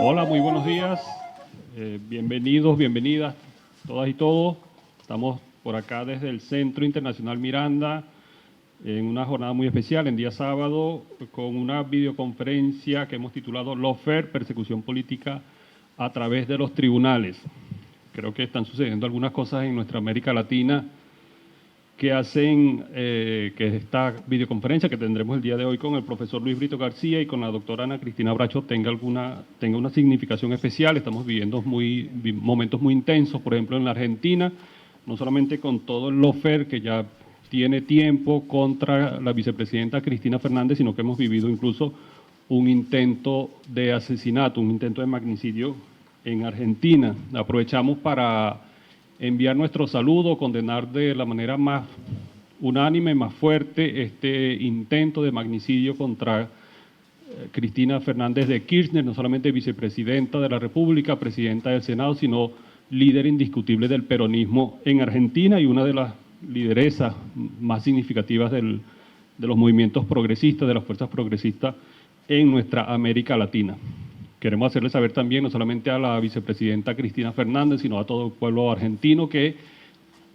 Hola, muy buenos días. Bienvenidos, bienvenidas todas y todos. Estamos por acá desde el Centro Internacional Miranda en una jornada muy especial, en día sábado, con una videoconferencia que hemos titulado Lawfare, persecución política a través de los tribunales. Creo que están sucediendo algunas cosas en nuestra América Latina que hacen que esta videoconferencia que tendremos el día de hoy con el profesor Luis Brito García y con la doctora Ana Cristina Bracho tenga una significación especial. Estamos viviendo momentos muy intensos, por ejemplo, en la Argentina, no solamente con todo el lawfare que ya tiene tiempo contra la vicepresidenta Cristina Fernández, sino que hemos vivido incluso un intento de asesinato, un intento de magnicidio en Argentina. Aprovechamos para enviar nuestro saludo, condenar de la manera más unánime, más fuerte, este intento de magnicidio contra Cristina Fernández de Kirchner, no solamente vicepresidenta de la República, presidenta del Senado, sino líder indiscutible del peronismo en Argentina y una de las lideresas más significativas de los movimientos progresistas, de las fuerzas progresistas en nuestra América Latina. Queremos hacerle saber también, no solamente a la vicepresidenta Cristina Fernández, sino a todo el pueblo argentino, que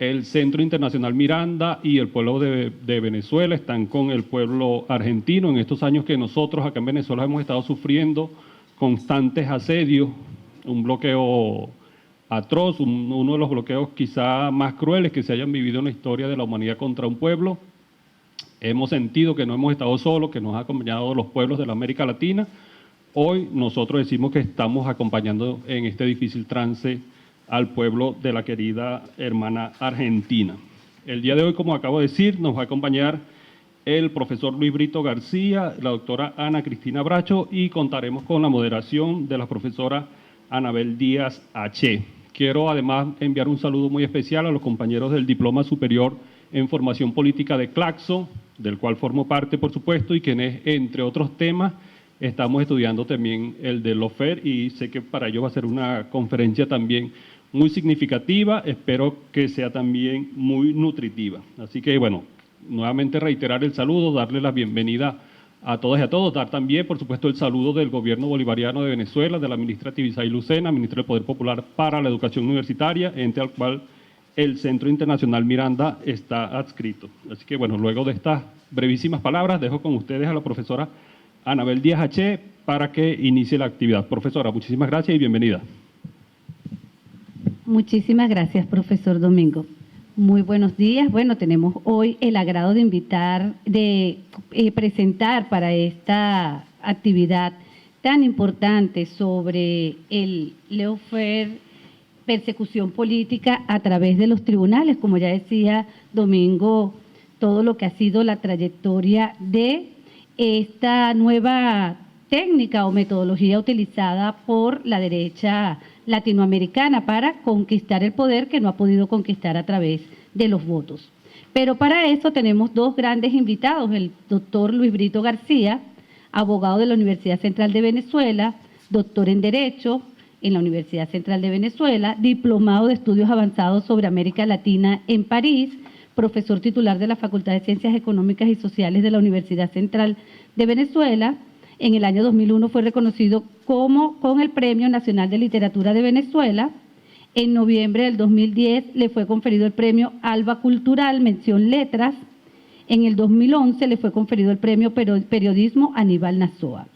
el Centro Internacional Miranda y el pueblo de Venezuela están con el pueblo argentino en estos años que nosotros acá en Venezuela hemos estado sufriendo constantes asedios, un bloqueo atroz, uno de los bloqueos quizá más crueles que se hayan vivido en la historia de la humanidad contra un pueblo. Hemos sentido que no hemos estado solos, que nos han acompañado los pueblos de la América Latina. Hoy nosotros decimos que estamos acompañando en este difícil trance al pueblo de la querida hermana Argentina. El día de hoy, como acabo de decir, nos va a acompañar el profesor Luis Brito García, la doctora Ana Cristina Bracho y contaremos con la moderación de la profesora Anabel Díaz H. Quiero además enviar un saludo muy especial a los compañeros del Diploma Superior en Formación Política de Claxo, del cual formo parte, por supuesto, y quienes, entre otros temas, estamos estudiando también el de lawfare y sé que para ello va a ser una conferencia también muy significativa, espero que sea también muy nutritiva. Así que, bueno, nuevamente reiterar el saludo, darle la bienvenida a todas y a todos, dar también, por supuesto, el saludo del gobierno bolivariano de Venezuela, de la ministra Tibisay Lucena, ministra del Poder Popular para la Educación Universitaria, ente al cual el Centro Internacional Miranda está adscrito. Así que, bueno, luego de estas brevísimas palabras, dejo con ustedes a la profesora Anabel Díaz H. para que inicie la actividad. Profesora, muchísimas gracias y bienvenida. Muchísimas gracias, profesor Domingo. Muy buenos días. Bueno, tenemos hoy el agrado de presentar para esta actividad tan importante sobre el lawfare, persecución política a través de los tribunales, como ya decía Domingo, todo lo que ha sido la trayectoria de esta nueva técnica o metodología utilizada por la derecha latinoamericana para conquistar el poder que no ha podido conquistar a través de los votos. Pero para eso tenemos dos grandes invitados, el doctor Luis Brito García, abogado de la Universidad Central de Venezuela, doctor en Derecho en la Universidad Central de Venezuela, diplomado de Estudios Avanzados sobre América Latina en París, profesor titular de la Facultad de Ciencias Económicas y Sociales de la Universidad Central de Venezuela. En el año 2001 fue reconocido con el Premio Nacional de Literatura de Venezuela. En noviembre del 2010 le fue conferido el Premio Alba Cultural, mención Letras. En el 2011 le fue conferido el Premio Periodismo Aníbal Nazoa.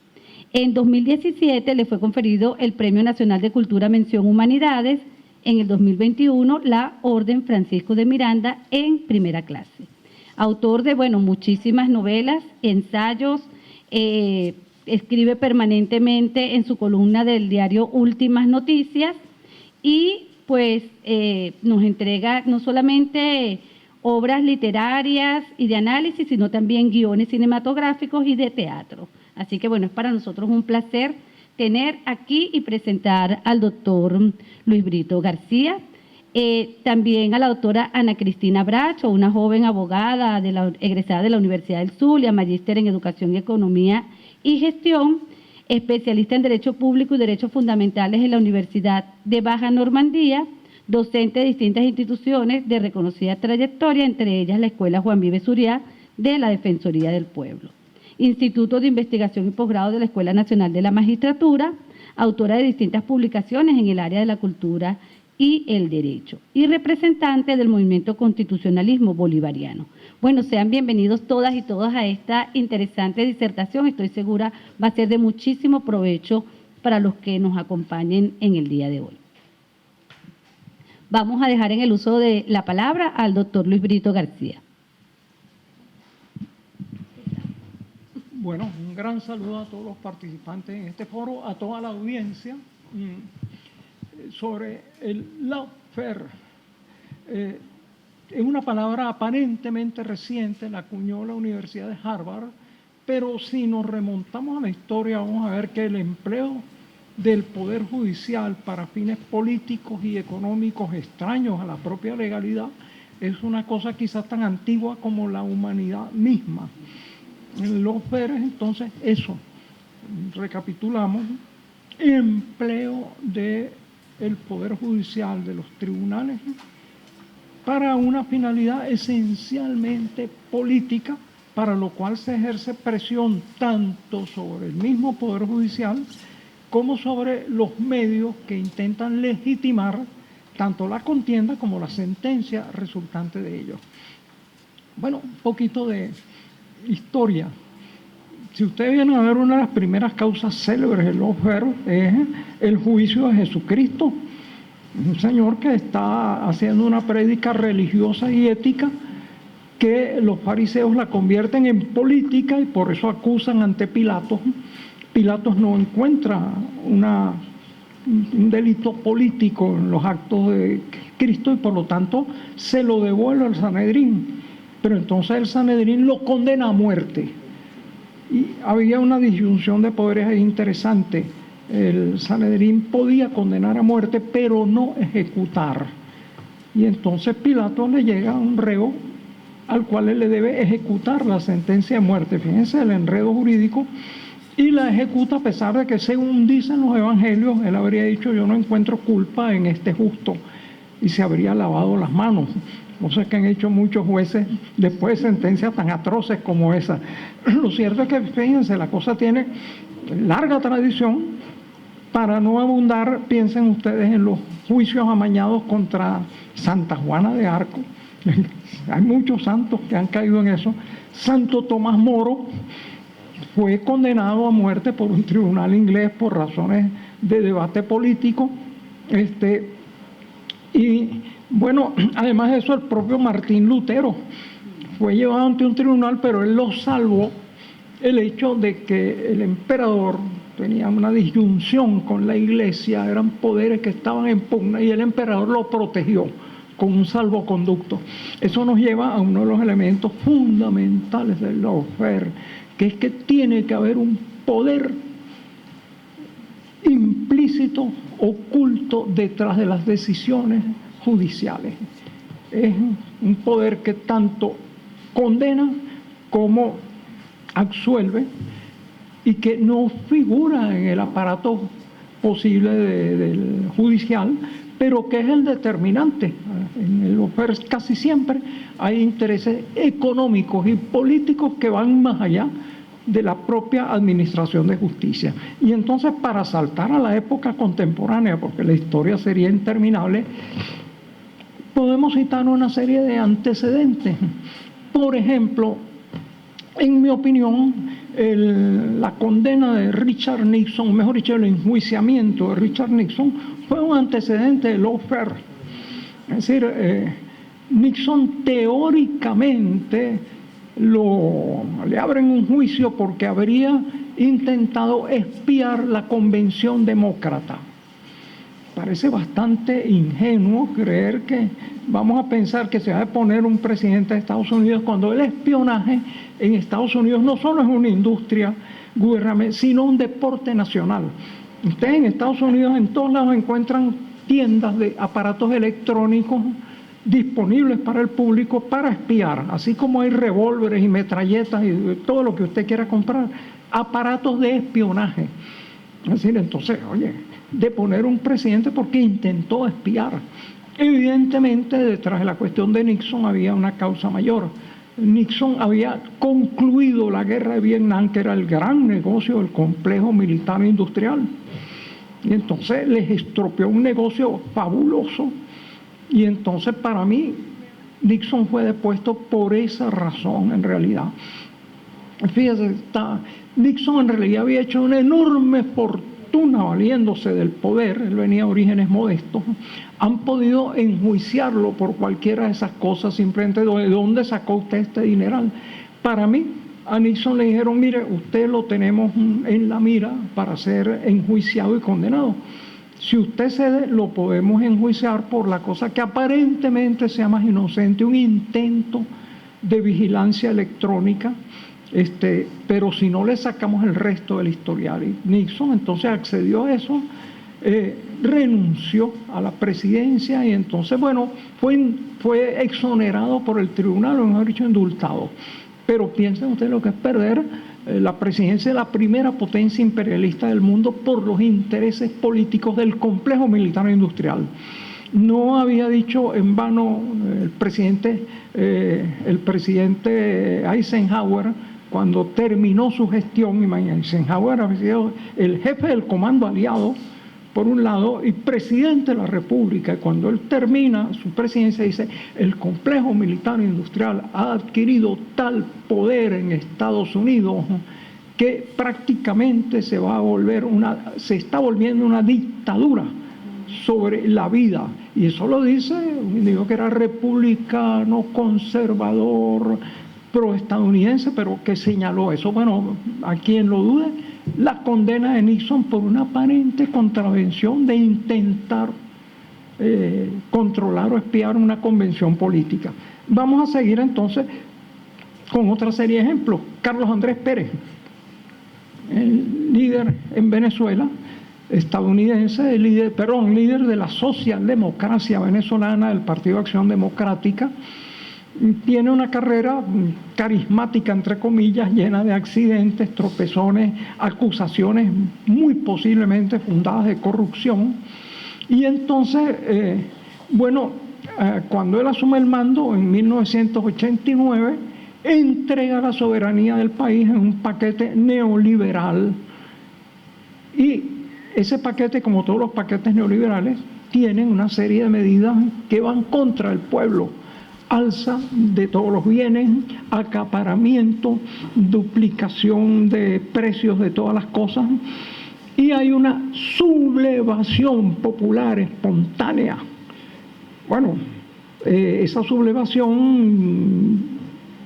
En 2017 le fue conferido el Premio Nacional de Cultura, mención Humanidades. En el 2021, la Orden Francisco de Miranda en primera clase. Autor de, muchísimas novelas, ensayos, escribe permanentemente en su columna del diario Últimas Noticias y pues nos entrega no solamente obras literarias y de análisis, sino también guiones cinematográficos y de teatro. Así que es para nosotros un placer tener aquí y presentar al doctor Luis Brito García. También a la doctora Ana Cristina Bracho, una joven abogada egresada de la Universidad del Zulia, magíster en Educación y Economía y Gestión, especialista en Derecho Público y Derechos Fundamentales en la Universidad de Baja Normandía, docente de distintas instituciones de reconocida trayectoria, entre ellas la Escuela Juan Vives Zuriá de la Defensoría del Pueblo. Instituto de Investigación y Posgrado de la Escuela Nacional de la Magistratura, autora de distintas publicaciones en el área de la cultura y el derecho, y representante del movimiento constitucionalismo bolivariano. Bueno, sean bienvenidos todas y todos a esta interesante disertación. Estoy segura va a ser de muchísimo provecho para los que nos acompañen en el día de hoy. Vamos a dejar en el uso de la palabra al doctor Luis Brito García. Bueno, un gran saludo a todos los participantes en este foro, a toda la audiencia. Sobre el lawfare, es una palabra aparentemente reciente, la acuñó la Universidad de Harvard, pero si nos remontamos a la historia vamos a ver que el empleo del Poder Judicial para fines políticos y económicos extraños a la propia legalidad es una cosa quizás tan antigua como la humanidad misma. El lawfare es entonces eso, recapitulamos, empleo de el Poder Judicial, de los tribunales, para una finalidad esencialmente política, para lo cual se ejerce presión tanto sobre el mismo Poder Judicial como sobre los medios que intentan legitimar tanto la contienda como la sentencia resultante de ello. Bueno, un poquito de historia. Si ustedes vienen a ver, una de las primeras causas célebres del lawfare es el juicio de Jesucristo, un señor que está haciendo una prédica religiosa y ética que los fariseos la convierten en política y por eso acusan ante Pilatos. Pilatos no encuentra un delito político en los actos de Cristo y por lo tanto se lo devuelve al Sanedrín, pero entonces el Sanedrín lo condena a muerte. Y había una disyunción de poderes ahí interesante. El Sanedrín podía condenar a muerte, pero no ejecutar. Y entonces Pilato le llega a un reo al cual él le debe ejecutar la sentencia de muerte. Fíjense el enredo jurídico. Y la ejecuta a pesar de que, según dicen los evangelios, él habría dicho: yo no encuentro culpa en este justo, y se habría lavado las manos. Cosas que han hecho muchos jueces después de sentencias tan atroces como esa. Lo cierto es que, fíjense, la cosa tiene larga tradición. Para no abundar, piensen ustedes en los juicios amañados contra Santa Juana de Arco. Hay muchos santos que han caído en eso. Santo Tomás Moro fue condenado a muerte por un tribunal inglés por razones de debate político. Y bueno, además de eso, el propio Martín Lutero fue llevado ante un tribunal, pero él lo salvó el hecho de que el emperador tenía una disyunción con la iglesia, eran poderes que estaban en pugna y el emperador lo protegió con un salvoconducto. Eso nos lleva a uno de los elementos fundamentales del lawfare, que es que tiene que haber un poder implícito, oculto detrás de las decisiones judiciales. Es un poder que tanto condena como absuelve y que no figura en el aparato posible del judicial, pero que es el determinante. En el lawfare casi siempre hay intereses económicos y políticos que van más allá de la propia administración de justicia. Y entonces, para saltar a la época contemporánea, porque la historia sería interminable, podemos citar una serie de antecedentes. Por ejemplo, en mi opinión, la condena de Richard Nixon, mejor dicho, el enjuiciamiento de Richard Nixon, fue un antecedente del lawfare. Es decir, Nixon teóricamente le abren un juicio porque habría intentado espiar la convención demócrata. Parece bastante ingenuo creer que vamos a pensar que se va a poner un presidente de Estados Unidos cuando el espionaje en Estados Unidos no solo es una industria gubernamental, sino un deporte nacional. Ustedes en Estados Unidos en todos lados encuentran tiendas de aparatos electrónicos disponibles para el público para espiar, así como hay revólveres y metralletas y todo lo que usted quiera comprar, aparatos de espionaje. Es decir, entonces, oye, deponer un presidente porque intentó espiar. Evidentemente, detrás de la cuestión de Nixon había una causa mayor. Nixon había concluido la guerra de Vietnam, que era el gran negocio del complejo militar e industrial. Y entonces les estropeó un negocio fabuloso. Y entonces, para mí, Nixon fue depuesto por esa razón, en realidad. Fíjese, Nixon en realidad había hecho una enorme fortuna valiéndose del poder, él venía de orígenes modestos. Han podido enjuiciarlo por cualquiera de esas cosas, simplemente ¿de dónde sacó usted este dineral? Para mí, a Nixon le dijeron, mire, usted lo tenemos en la mira para ser enjuiciado y condenado. Si usted cede, lo podemos enjuiciar por la cosa que aparentemente sea más inocente, un intento de vigilancia electrónica, pero si no le sacamos el resto del historial. Y Nixon entonces accedió a eso, renunció a la presidencia y entonces, bueno, fue exonerado por el tribunal, o mejor dicho, indultado. Pero piensen ustedes lo que es perder la presidencia de la primera potencia imperialista del mundo por los intereses políticos del complejo militar e industrial. No había dicho en vano el presidente Eisenhower, cuando terminó su gestión, Eisenhower había sido el jefe del comando aliado, por un lado, y presidente de la República. Y cuando él termina su presidencia, dice, el complejo militar e industrial ha adquirido tal poder en Estados Unidos que prácticamente se está volviendo una dictadura sobre la vida. Y eso lo dice un individuo que era republicano, conservador, proestadounidense, pero que señaló eso. Bueno, a quien lo dude, la condena de Nixon por una aparente contravención de intentar controlar o espiar una convención política. Vamos a seguir entonces con otra serie de ejemplos. Carlos Andrés Pérez, el líder en Venezuela, estadounidense, líder de la socialdemocracia venezolana, del Partido de Acción Democrática. Tiene una carrera carismática, entre comillas, llena de accidentes, tropezones, acusaciones muy posiblemente fundadas de corrupción. Y entonces, cuando él asume el mando en 1989, entrega la soberanía del país en un paquete neoliberal. Y ese paquete, como todos los paquetes neoliberales, tienen una serie de medidas que van contra el pueblo. Alza de todos los bienes, acaparamiento, duplicación de precios de todas las cosas, y hay una sublevación popular espontánea. Bueno, esa sublevación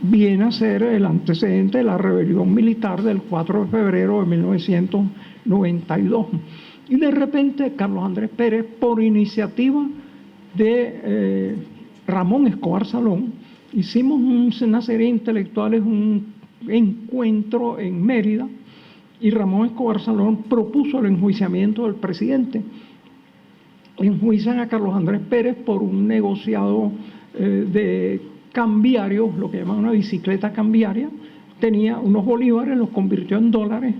viene a ser el antecedente de la rebelión militar del 4 de febrero de 1992. Y de repente Carlos Andrés Pérez, por iniciativa de Ramón Escobar Salón, hicimos una serie de intelectuales, un encuentro en Mérida, y Ramón Escobar Salón propuso el enjuiciamiento del presidente. Enjuician a Carlos Andrés Pérez por un negociado de cambiarios, lo que llaman una bicicleta cambiaria. Tenía unos bolívares, los convirtió en dólares,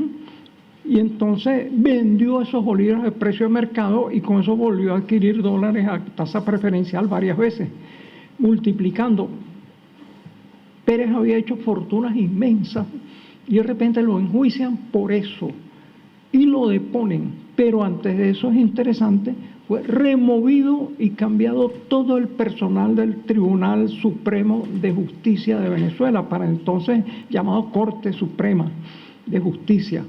y entonces vendió esos bolívares de precio de mercado y con eso volvió a adquirir dólares a tasa preferencial varias veces, multiplicando. Pérez había hecho fortunas inmensas y de repente lo enjuician por eso y lo deponen. Pero antes de eso es interesante, fue removido y cambiado todo el personal del Tribunal Supremo de Justicia de Venezuela, para entonces llamado Corte Suprema de Justicia.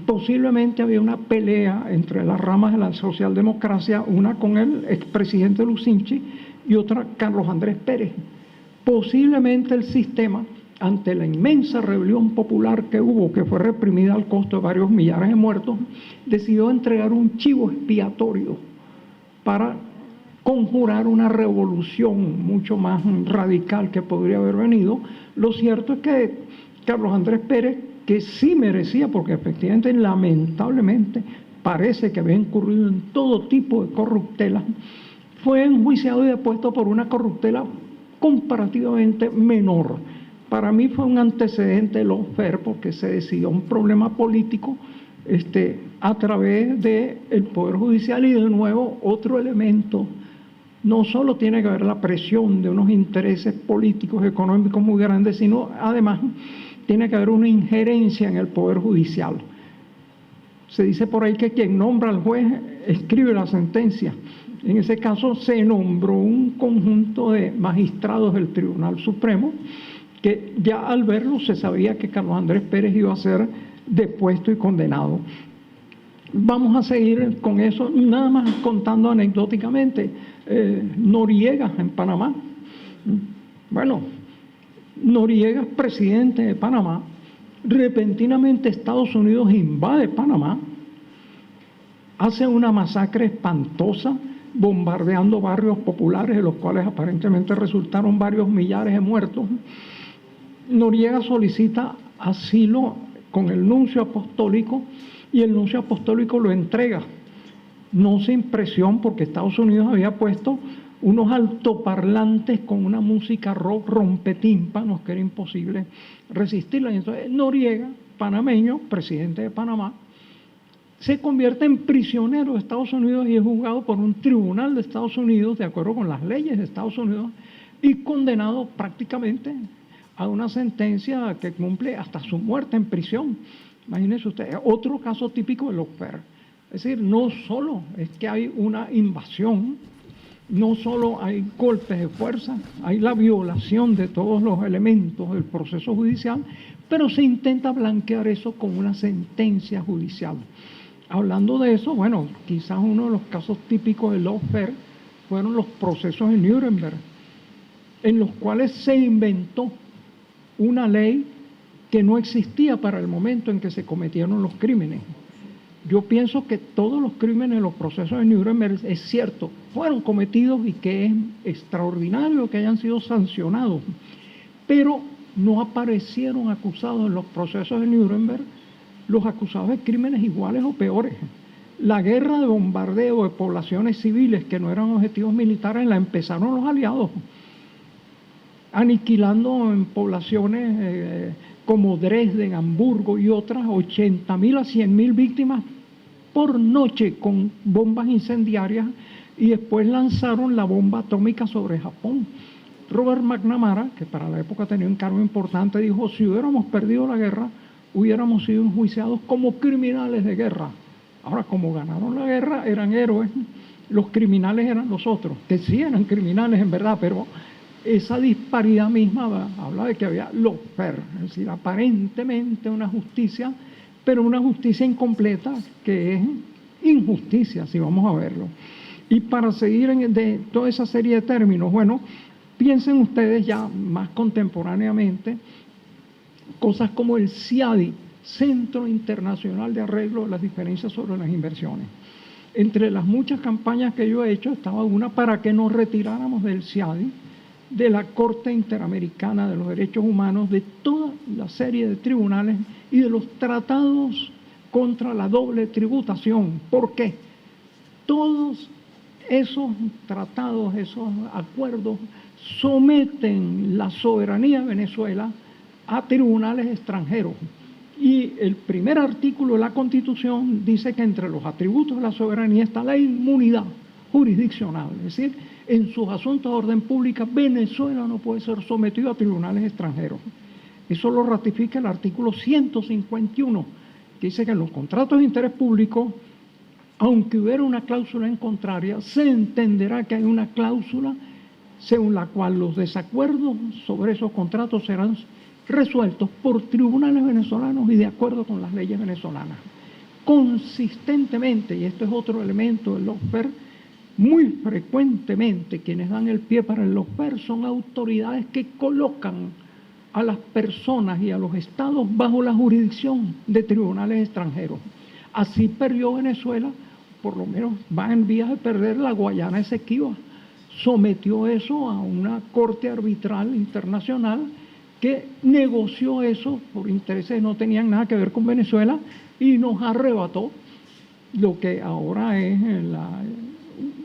Posiblemente había una pelea entre las ramas de la socialdemocracia, una con el expresidente Lucinchi y otra Carlos Andrés Pérez. Posiblemente el sistema, ante la inmensa rebelión popular que hubo, que fue reprimida al costo de varios millares de muertos, decidió entregar un chivo expiatorio para conjurar una revolución mucho más radical que podría haber venido. Lo cierto es que Carlos Andrés Pérez, que sí merecía, porque efectivamente, lamentablemente, parece que había incurrido en todo tipo de corruptela, fue enjuiciado y depuesto por una corruptela comparativamente menor. Para mí fue un antecedente del lawfare porque se decidió un problema político a través del Poder Judicial. Y de nuevo, otro elemento, no solo tiene que haber la presión de unos intereses políticos, económicos muy grandes, sino además tiene que haber una injerencia en el Poder Judicial. Se dice por ahí que quien nombra al juez escribe la sentencia. En ese caso se nombró un conjunto de magistrados del Tribunal Supremo que ya al verlo se sabía que Carlos Andrés Pérez iba a ser depuesto y condenado. Vamos a seguir con eso, nada más contando anecdóticamente. Noriega en Panamá. Bueno, Noriega es presidente de Panamá. Repentinamente Estados Unidos invade Panamá, hace una masacre espantosa, bombardeando barrios populares, de los cuales aparentemente resultaron varios millares de muertos. Noriega solicita asilo con el nuncio apostólico y el nuncio apostólico lo entrega, no sin presión, porque Estados Unidos había puesto unos altoparlantes con una música rock rompetímpanos que era imposible resistirla. Y entonces Noriega, panameño, presidente de Panamá, se convierte en prisionero de Estados Unidos y es juzgado por un tribunal de Estados Unidos, de acuerdo con las leyes de Estados Unidos, y condenado prácticamente a una sentencia que cumple hasta su muerte en prisión. Imagínense ustedes, otro caso típico de lawfare. Es decir, no solo es que hay una invasión, no solo hay golpes de fuerza, hay la violación de todos los elementos del proceso judicial, pero se intenta blanquear eso con una sentencia judicial. Hablando de eso, bueno, quizás uno de los casos típicos de lawfare fueron los procesos de Nuremberg, en los cuales se inventó una ley que no existía para el momento en que se cometieron los crímenes. Yo pienso que todos los crímenes, los procesos de Nuremberg, es cierto, fueron cometidos y que es extraordinario que hayan sido sancionados, pero no aparecieron acusados en los procesos de Nuremberg los acusados de crímenes iguales o peores. La guerra de bombardeo de poblaciones civiles que no eran objetivos militares la empezaron los aliados, aniquilando en poblaciones como Dresden, Hamburgo y otras 80.000 a 100.000 víctimas por noche con bombas incendiarias, y después lanzaron la bomba atómica sobre Japón. Robert McNamara, que para la época tenía un cargo importante, dijo: si hubiéramos perdido la guerra, hubiéramos sido enjuiciados como criminales de guerra. Ahora, como ganaron la guerra, eran héroes, los criminales eran los otros, que sí eran criminales en verdad, pero esa disparidad misma habla de que había lawfare, es decir, aparentemente una justicia, pero una justicia incompleta que es injusticia, si vamos a verlo. Y para seguir de toda esa serie de términos, bueno, piensen ustedes ya más contemporáneamente cosas como el CIADI, Centro Internacional de Arreglo de las Diferencias sobre las Inversiones. Entre las muchas campañas que yo he hecho estaba una para que nos retiráramos del CIADI, de la Corte Interamericana de los Derechos Humanos, de toda la serie de tribunales y de los tratados contra la doble tributación. ¿Por qué? Todos esos tratados, esos acuerdos, someten la soberanía de Venezuela a tribunales extranjeros. Y el primer artículo de la Constitución dice que entre los atributos de la soberanía está la inmunidad jurisdiccional, es decir, en sus asuntos de orden pública, Venezuela no puede ser sometido a tribunales extranjeros. Eso lo ratifica el artículo 151, que dice que en los contratos de interés público, aunque hubiera una cláusula en contraria, se entenderá que hay una cláusula según la cual los desacuerdos sobre esos contratos serán resueltos por tribunales venezolanos y de acuerdo con las leyes venezolanas. Consistentemente, y esto es otro elemento del lawfare, muy frecuentemente quienes dan el pie para el lawfare son autoridades que colocan a las personas y a los estados bajo la jurisdicción de tribunales extranjeros. Así perdió Venezuela, por lo menos va en vías de perder la Guayana Esequiba. Sometió eso a una corte arbitral internacional que negoció eso por intereses que no tenían nada que ver con Venezuela y nos arrebató lo que ahora es la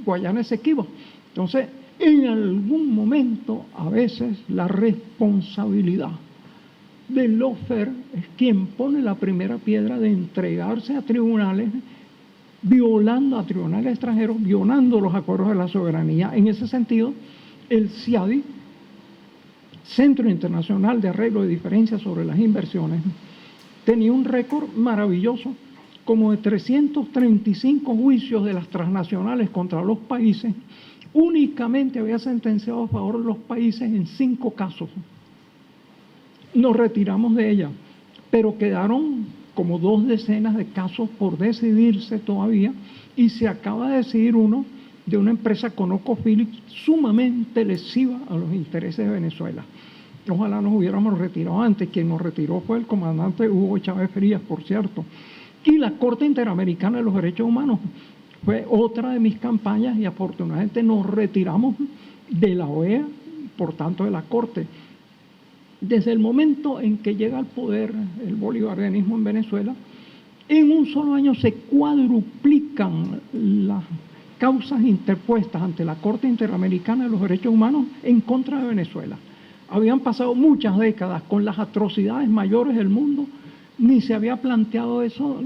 Guayana Esequiba. Entonces, en algún momento, a veces, la responsabilidad del lawfare es quien pone la primera piedra de entregarse a tribunales, violando a tribunales extranjeros, violando los acuerdos de la soberanía. En ese sentido, el CIADI, Centro Internacional de Arreglo de Diferencias sobre las Inversiones, tenía un récord maravilloso, como de 335 juicios de las transnacionales contra los países. Únicamente había sentenciado a favor de los países en 5 casos. Nos retiramos de ella, pero quedaron como 2 decenas de casos por decidirse todavía, y se acaba de decidir uno de una empresa ConocoPhillips sumamente lesiva a los intereses de Venezuela. Ojalá nos hubiéramos retirado antes. Quien nos retiró fue el comandante Hugo Chávez Frías, por cierto. Y la Corte Interamericana de los Derechos Humanos fue otra de mis campañas, y afortunadamente nos retiramos de la OEA, por tanto de la Corte. Desde el momento en que llega al poder el bolivarianismo en Venezuela, en un solo año se cuadruplican las causas interpuestas ante la Corte Interamericana de los Derechos Humanos en contra de Venezuela. Habían pasado muchas décadas con las atrocidades mayores del mundo, ni se había planteado eso,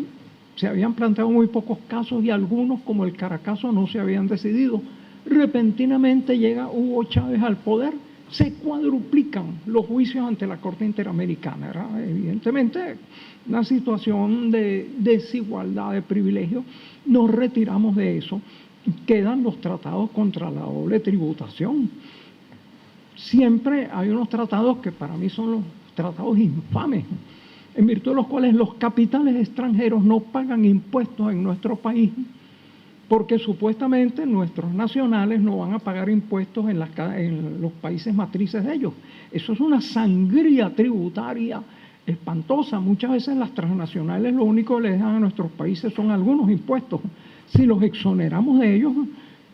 se habían planteado muy pocos casos, y algunos, como el Caracazo, no se habían decidido. Repentinamente llega Hugo Chávez al poder, se cuadruplican los juicios ante la Corte Interamericana. Era evidentemente una situación de desigualdad, de privilegio. Nos retiramos de eso. Quedan los tratados contra la doble tributación. Siempre hay unos tratados que para mí son los tratados infames, en virtud de los cuales los capitales extranjeros no pagan impuestos en nuestro país, porque supuestamente nuestros nacionales no van a pagar impuestos en los países matrices de ellos. Eso es una sangría tributaria espantosa. Muchas veces las transnacionales lo único que les dejan a nuestros países son algunos impuestos. Si los exoneramos de ellos,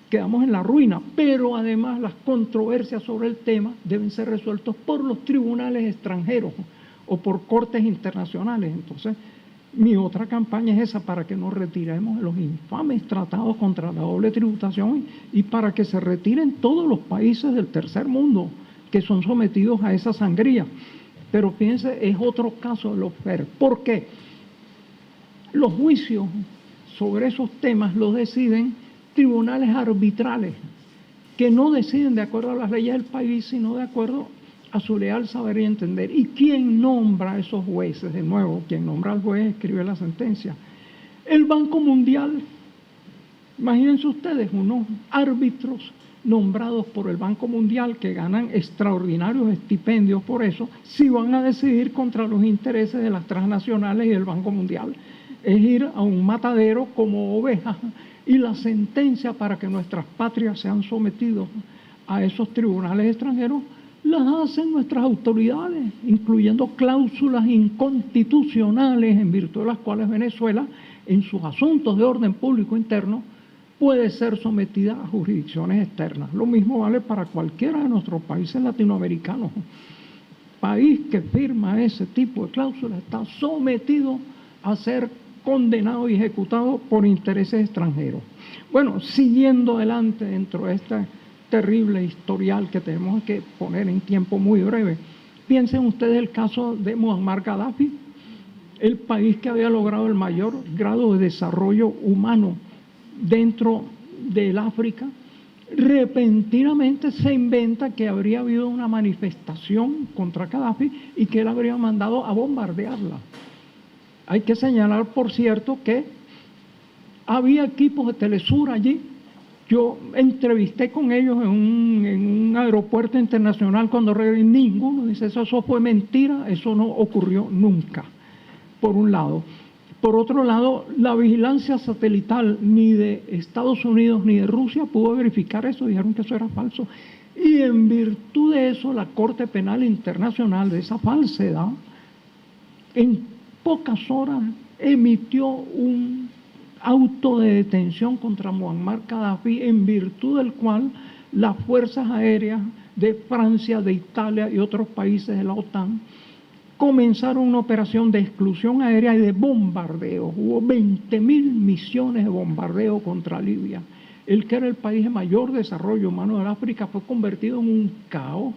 quedamos en la ruina. Pero además las controversias sobre el tema deben ser resueltas por los tribunales extranjeros o por cortes internacionales. Entonces, mi otra campaña es esa, para que nos retiremos de los infames tratados contra la doble tributación, y para que se retiren todos los países del tercer mundo que son sometidos a esa sangría. Pero fíjense, es otro caso de lawfare. ¿Por qué? Los juicios sobre esos temas los deciden tribunales arbitrales, que no deciden de acuerdo a las leyes del país, sino de acuerdo a su leal saber y entender. ¿Y quién nombra a esos jueces? De nuevo, quien nombra al juez escribe la sentencia. El Banco Mundial. Imagínense ustedes, unos árbitros nombrados por el Banco Mundial, que ganan extraordinarios estipendios por eso, si van a decidir contra los intereses de las transnacionales y del Banco Mundial. Es ir a un matadero como ovejas, y la sentencia para que nuestras patrias sean sometidos a esos tribunales extranjeros las hacen nuestras autoridades, incluyendo cláusulas inconstitucionales en virtud de las cuales Venezuela, en sus asuntos de orden público interno, puede ser sometida a jurisdicciones externas. Lo mismo vale para cualquiera de nuestros países latinoamericanos. País que firma ese tipo de cláusulas está sometido a ser condenado y ejecutado por intereses extranjeros. Bueno, siguiendo adelante dentro de esta terrible historial que tenemos que poner en tiempo muy breve. Piensen ustedes el caso de Muammar Gaddafi, el país que había logrado el mayor grado de desarrollo humano dentro del África. Repentinamente se inventa que habría habido una manifestación contra Gaddafi y que él habría mandado a bombardearla. Hay que señalar, por cierto, que había equipos de Telesur allí. Yo entrevisté con ellos en un aeropuerto internacional cuando regresé. Ninguno dice eso fue mentira, eso no ocurrió nunca, por un lado. Por otro lado, la vigilancia satelital ni de Estados Unidos ni de Rusia pudo verificar eso, dijeron que eso era falso. Y en virtud de eso, la Corte Penal Internacional, de esa falsedad, en pocas horas emitió un auto de detención contra Muammar Gaddafi, en virtud del cual las fuerzas aéreas de Francia, de Italia y otros países de la OTAN comenzaron una operación de exclusión aérea y de bombardeo. Hubo 20.000 misiones de bombardeo contra Libia. El que era el país de mayor desarrollo humano del África fue convertido en un caos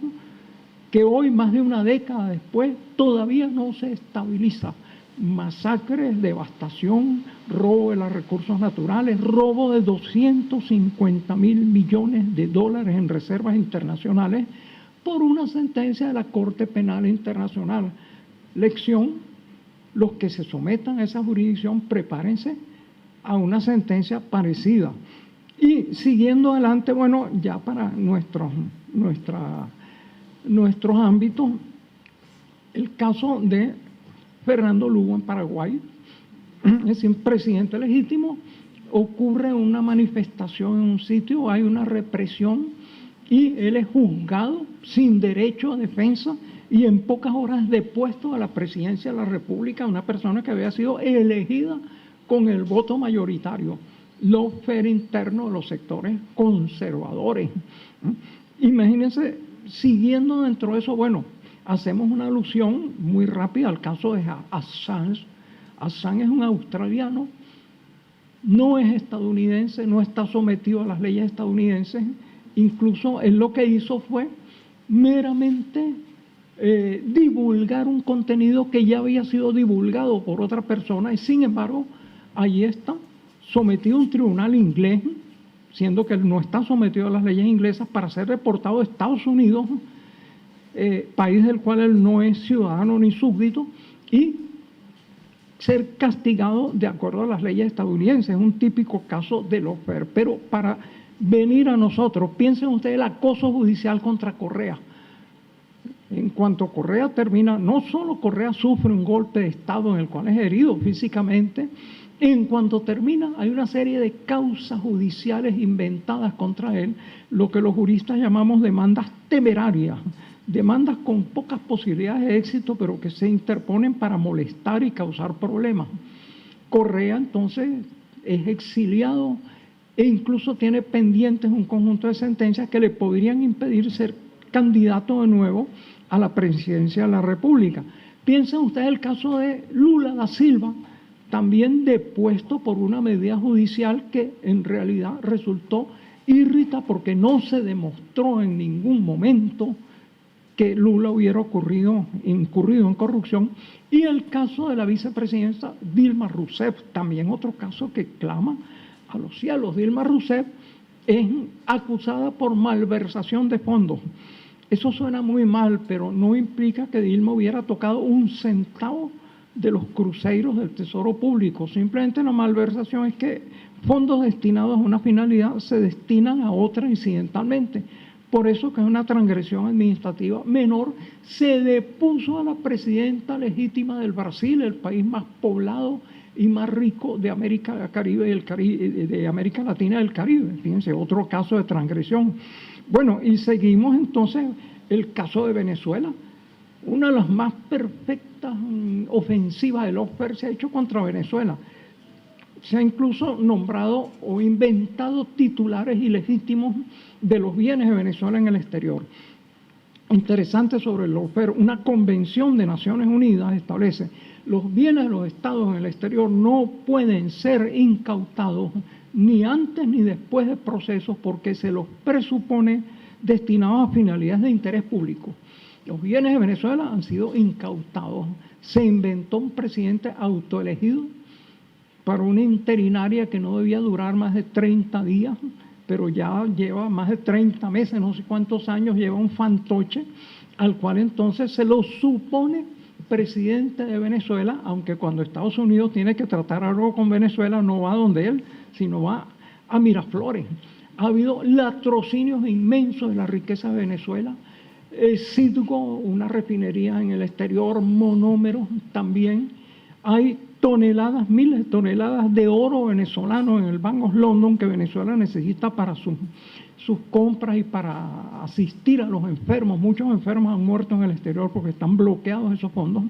que hoy, más de una década después, todavía no se estabiliza. Masacres, devastación, robo de los recursos naturales, robo de 250.000 millones de dólares en reservas internacionales por una sentencia de la Corte Penal Internacional. Lección: los que se sometan a esa jurisdicción, prepárense a una sentencia parecida. Y siguiendo adelante, bueno, ya para nuestros ámbitos, el caso de Fernando Lugo en Paraguay, es decir, presidente legítimo, ocurre una manifestación en un sitio, hay una represión y él es juzgado sin derecho a defensa y en pocas horas depuesto a la presidencia de la República, una persona que había sido elegida con el voto mayoritario, lawfare interno de los sectores conservadores. Imagínense, siguiendo dentro de eso, bueno, hacemos una alusión muy rápida al caso de Assange. Assange es un australiano, no es estadounidense, no está sometido a las leyes estadounidenses. Incluso él lo que hizo fue meramente divulgar un contenido que ya había sido divulgado por otra persona y sin embargo allí está sometido a un tribunal inglés, siendo que él no está sometido a las leyes inglesas, para ser reportado a Estados Unidos, país del cual él no es ciudadano ni súbdito, y ser castigado de acuerdo a las leyes estadounidenses. Es un típico caso de lawfare. Pero para venir a nosotros, piensen ustedes el acoso judicial contra Correa. En cuanto Correa termina, no solo Correa sufre un golpe de Estado en el cual es herido físicamente, en cuanto termina hay una serie de causas judiciales inventadas contra él, lo que los juristas llamamos demandas temerarias, demandas con pocas posibilidades de éxito, pero que se interponen para molestar y causar problemas. Correa entonces es exiliado e incluso tiene pendientes un conjunto de sentencias que le podrían impedir ser candidato de nuevo a la presidencia de la República. Piensen ustedes el caso de Lula da Silva, también depuesto por una medida judicial que en realidad resultó írrita porque no se demostró en ningún momento que Lula hubiera incurrido en corrupción, y el caso de la vicepresidenta Dilma Rousseff, también otro caso que clama a los cielos. Dilma Rousseff es acusada por malversación de fondos. Eso suena muy mal, pero no implica que Dilma hubiera tocado un centavo de los cruceros del Tesoro Público. Simplemente la malversación es que fondos destinados a una finalidad se destinan a otra incidentalmente. Por eso que es una transgresión administrativa menor. Se depuso a la presidenta legítima del Brasil, el país más poblado y más rico de América Caribe y de América Latina y del Caribe. Fíjense, otro caso de transgresión. Bueno, y seguimos entonces el caso de Venezuela. Una de las más perfectas ofensivas de lawfare se ha hecho contra Venezuela. Se ha incluso nombrado o inventado titulares ilegítimos de los bienes de Venezuela en el exterior. Interesante sobre el lawfare, una convención de Naciones Unidas establece: los bienes de los estados en el exterior no pueden ser incautados ni antes ni después de procesos porque se los presupone destinados a finalidades de interés público. Los bienes de Venezuela han sido incautados. Se inventó un presidente autoelegido para una interinaria que no debía durar más de 30 días, pero ya lleva más de 30 meses, no sé cuántos años, lleva un fantoche, al cual entonces se lo supone presidente de Venezuela, aunque cuando Estados Unidos tiene que tratar algo con Venezuela no va donde él, sino va a Miraflores. Ha habido latrocinios inmensos de la riqueza de Venezuela. Citgo, una refinería en el exterior, monómeros también. Hay toneladas, miles de toneladas de oro venezolano en el Bank of London que Venezuela necesita para sus compras y para asistir a los enfermos. Muchos enfermos han muerto en el exterior porque están bloqueados esos fondos,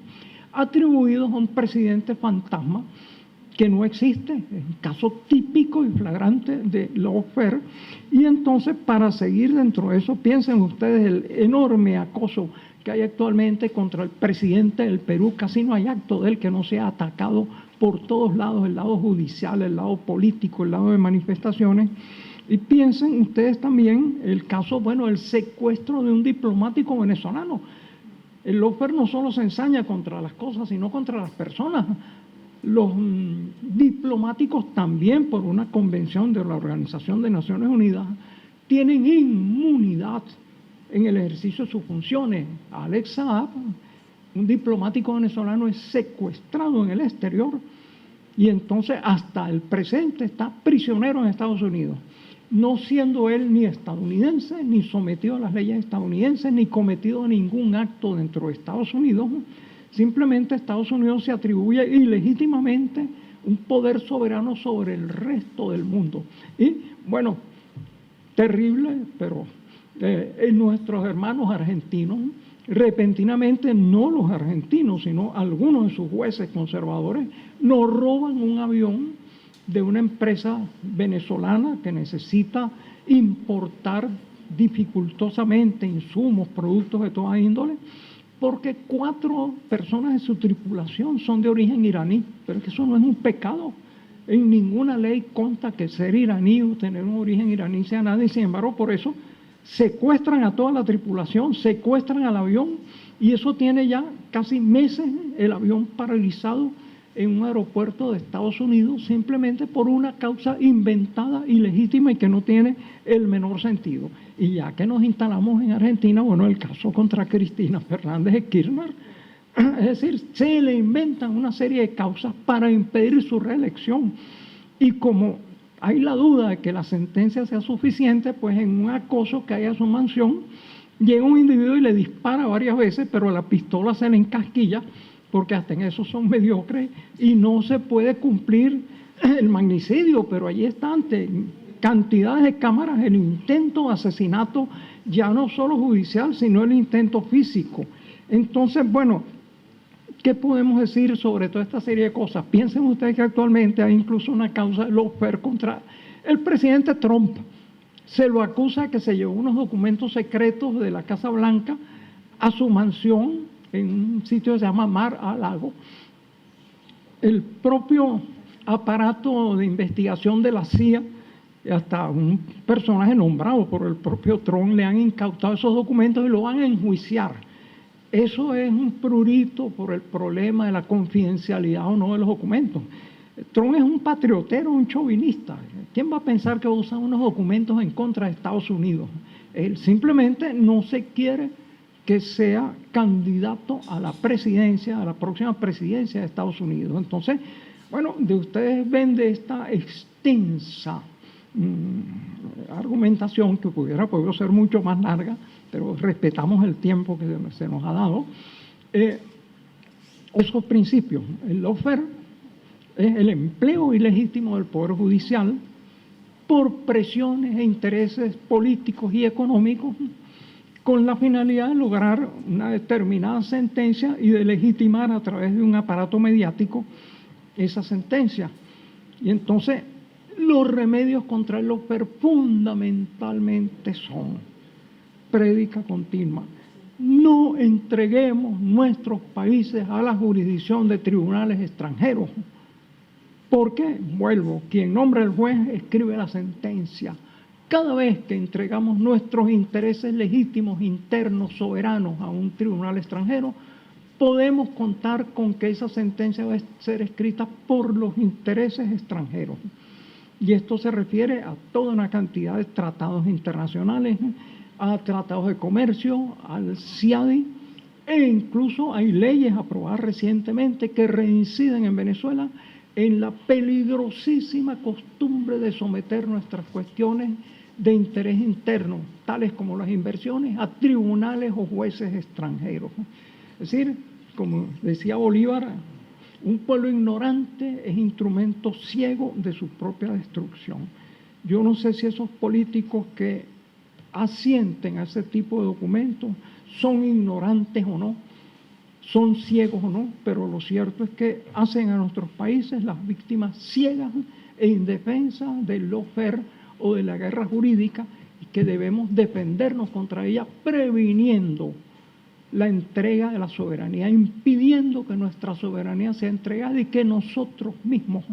atribuidos a un presidente fantasma que no existe, es un caso típico y flagrante de lawfare. Y entonces, para seguir dentro de eso, piensen ustedes el enorme acoso que hay actualmente contra el presidente del Perú. Casi no hay acto de él que no sea atacado por todos lados, el lado judicial, el lado político, el lado de manifestaciones. Y piensen ustedes también el caso, bueno, el secuestro de un diplomático venezolano. El lawfare no solo se ensaña contra las cosas, sino contra las personas. Los diplomáticos también, por una convención de la Organización de Naciones Unidas, tienen inmunidad en el ejercicio de sus funciones. Alex Saab, un diplomático venezolano, es secuestrado en el exterior y entonces hasta el presente está prisionero en Estados Unidos, no siendo él ni estadounidense, ni sometido a las leyes estadounidenses, ni cometido ningún acto dentro de Estados Unidos. Simplemente Estados Unidos se atribuye ilegítimamente un poder soberano sobre el resto del mundo. Y bueno, terrible, pero nuestros hermanos argentinos, repentinamente, no los argentinos, sino algunos de sus jueces conservadores, nos roban un avión de una empresa venezolana que necesita importar dificultosamente insumos, productos de toda índole, porque 4 personas de su tripulación son de origen iraní, pero es que eso no es un pecado. En ninguna ley consta que ser iraní o tener un origen iraní sea nada, y sin embargo por eso secuestran a toda la tripulación, secuestran al avión, y eso tiene ya casi meses el avión paralizado en un aeropuerto de Estados Unidos, simplemente por una causa inventada, ilegítima y que no tiene el menor sentido. Y ya que nos instalamos en Argentina, bueno, el caso contra Cristina Fernández de Kirchner, es decir, se le inventan una serie de causas para impedir su reelección. Y como hay la duda de que la sentencia sea suficiente, pues en un acoso que hay a su mansión, llega un individuo y le dispara varias veces, pero la pistola se le encasquilla, porque hasta en eso son mediocres y no se puede cumplir el magnicidio, pero allí está ante cantidades de cámaras el intento de asesinato, ya no solo judicial, sino el intento físico. Entonces, bueno, ¿qué podemos decir sobre toda esta serie de cosas? Piensen ustedes que actualmente hay incluso una causa de lawfare contra el presidente Trump. Se lo acusa de que se llevó unos documentos secretos de la Casa Blanca a su mansión en un sitio que se llama Mar-a-Lago. El propio aparato de investigación de la CIA, hasta un personaje nombrado por el propio Trump, le han incautado esos documentos y lo van a enjuiciar. Eso es un prurito por el problema de la confidencialidad o no de los documentos. Trump es un patriotero, un chauvinista. ¿Quién va a pensar que usa unos documentos en contra de Estados Unidos? Él simplemente no se quiere que sea candidato a la presidencia, a la próxima presidencia de Estados Unidos. Entonces, bueno, de ustedes ven de esta extensa argumentación, que pudiera ser mucho más larga, pero respetamos el tiempo que se nos ha dado, esos principios. El lawfare es el empleo ilegítimo del Poder Judicial por presiones e intereses políticos y económicos, con la finalidad de lograr una determinada sentencia y de legitimar a través de un aparato mediático esa sentencia. Y entonces los remedios contra el lawfare fundamentalmente son prédica continua. No entreguemos nuestros países a la jurisdicción de tribunales extranjeros, porque, vuelvo, quien nombra el juez escribe la sentencia. Cada vez que entregamos nuestros intereses legítimos, internos, soberanos a un tribunal extranjero, podemos contar con que esa sentencia va a ser escrita por los intereses extranjeros. Y esto se refiere a toda una cantidad de tratados internacionales, a tratados de comercio, al CIADI, e incluso hay leyes aprobadas recientemente que reinciden en Venezuela en la peligrosísima costumbre de someter nuestras cuestiones de interés interno, tales como las inversiones, a tribunales o jueces extranjeros. Es decir, como decía Bolívar, un pueblo ignorante es instrumento ciego de su propia destrucción. Yo no sé si esos políticos que asienten a ese tipo de documentos son ignorantes o no. son ciegos o no, pero lo cierto es que hacen a nuestros países las víctimas ciegas e indefensas del lawfare o de la guerra jurídica, y que debemos defendernos contra ella previniendo la entrega de la soberanía, impidiendo que nuestra soberanía sea entregada y que nosotros mismos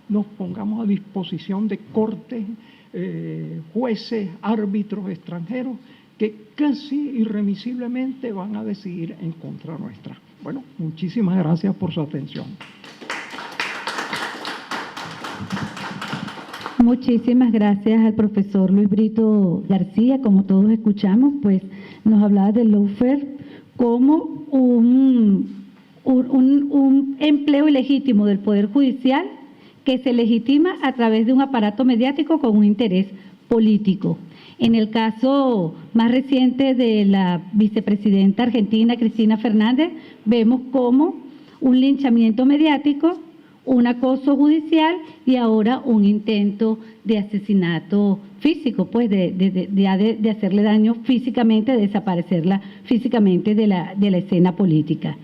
nos pongamos a disposición de cortes, jueces, árbitros extranjeros que casi irremisiblemente van a decidir en contra nuestra. Bueno, muchísimas gracias por su atención. Muchísimas gracias al profesor Luis Brito García. Como todos escuchamos, pues nos hablaba del lawfare como un empleo ilegítimo del Poder Judicial que se legitima a través de un aparato mediático con un interés político. En el caso más reciente de la vicepresidenta argentina, Cristina Fernández, vemos como un linchamiento mediático, un acoso judicial y ahora un intento de asesinato físico, pues de hacerle daño físicamente, de desaparecerla físicamente de la escena política.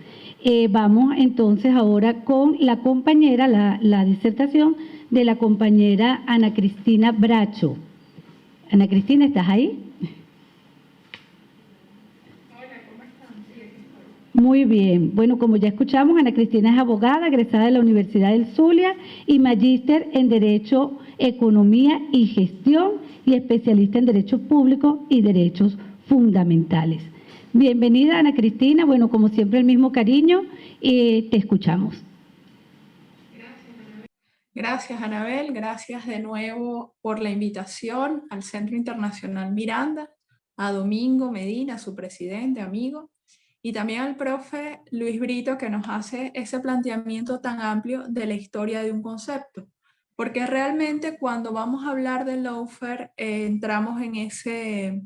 Vamos entonces ahora con la compañera, la disertación de la compañera Ana Cristina Bracho. Ana Cristina, ¿estás ahí? Muy bien. Bueno, como ya escuchamos, Ana Cristina es abogada, egresada de la Universidad del Zulia y magíster en Derecho, Economía y Gestión y especialista en Derecho Público y Derechos Fundamentales. Bienvenida, Ana Cristina. Bueno, como siempre, el mismo cariño y te escuchamos. Gracias, Anabel. Gracias de nuevo por la invitación al Centro Internacional Miranda, a Domingo Medina, su presidente, amigo, y también al profe Luis Brito, que nos hace ese planteamiento tan amplio de la historia de un concepto. Porque realmente cuando vamos a hablar del lawfare, entramos en ese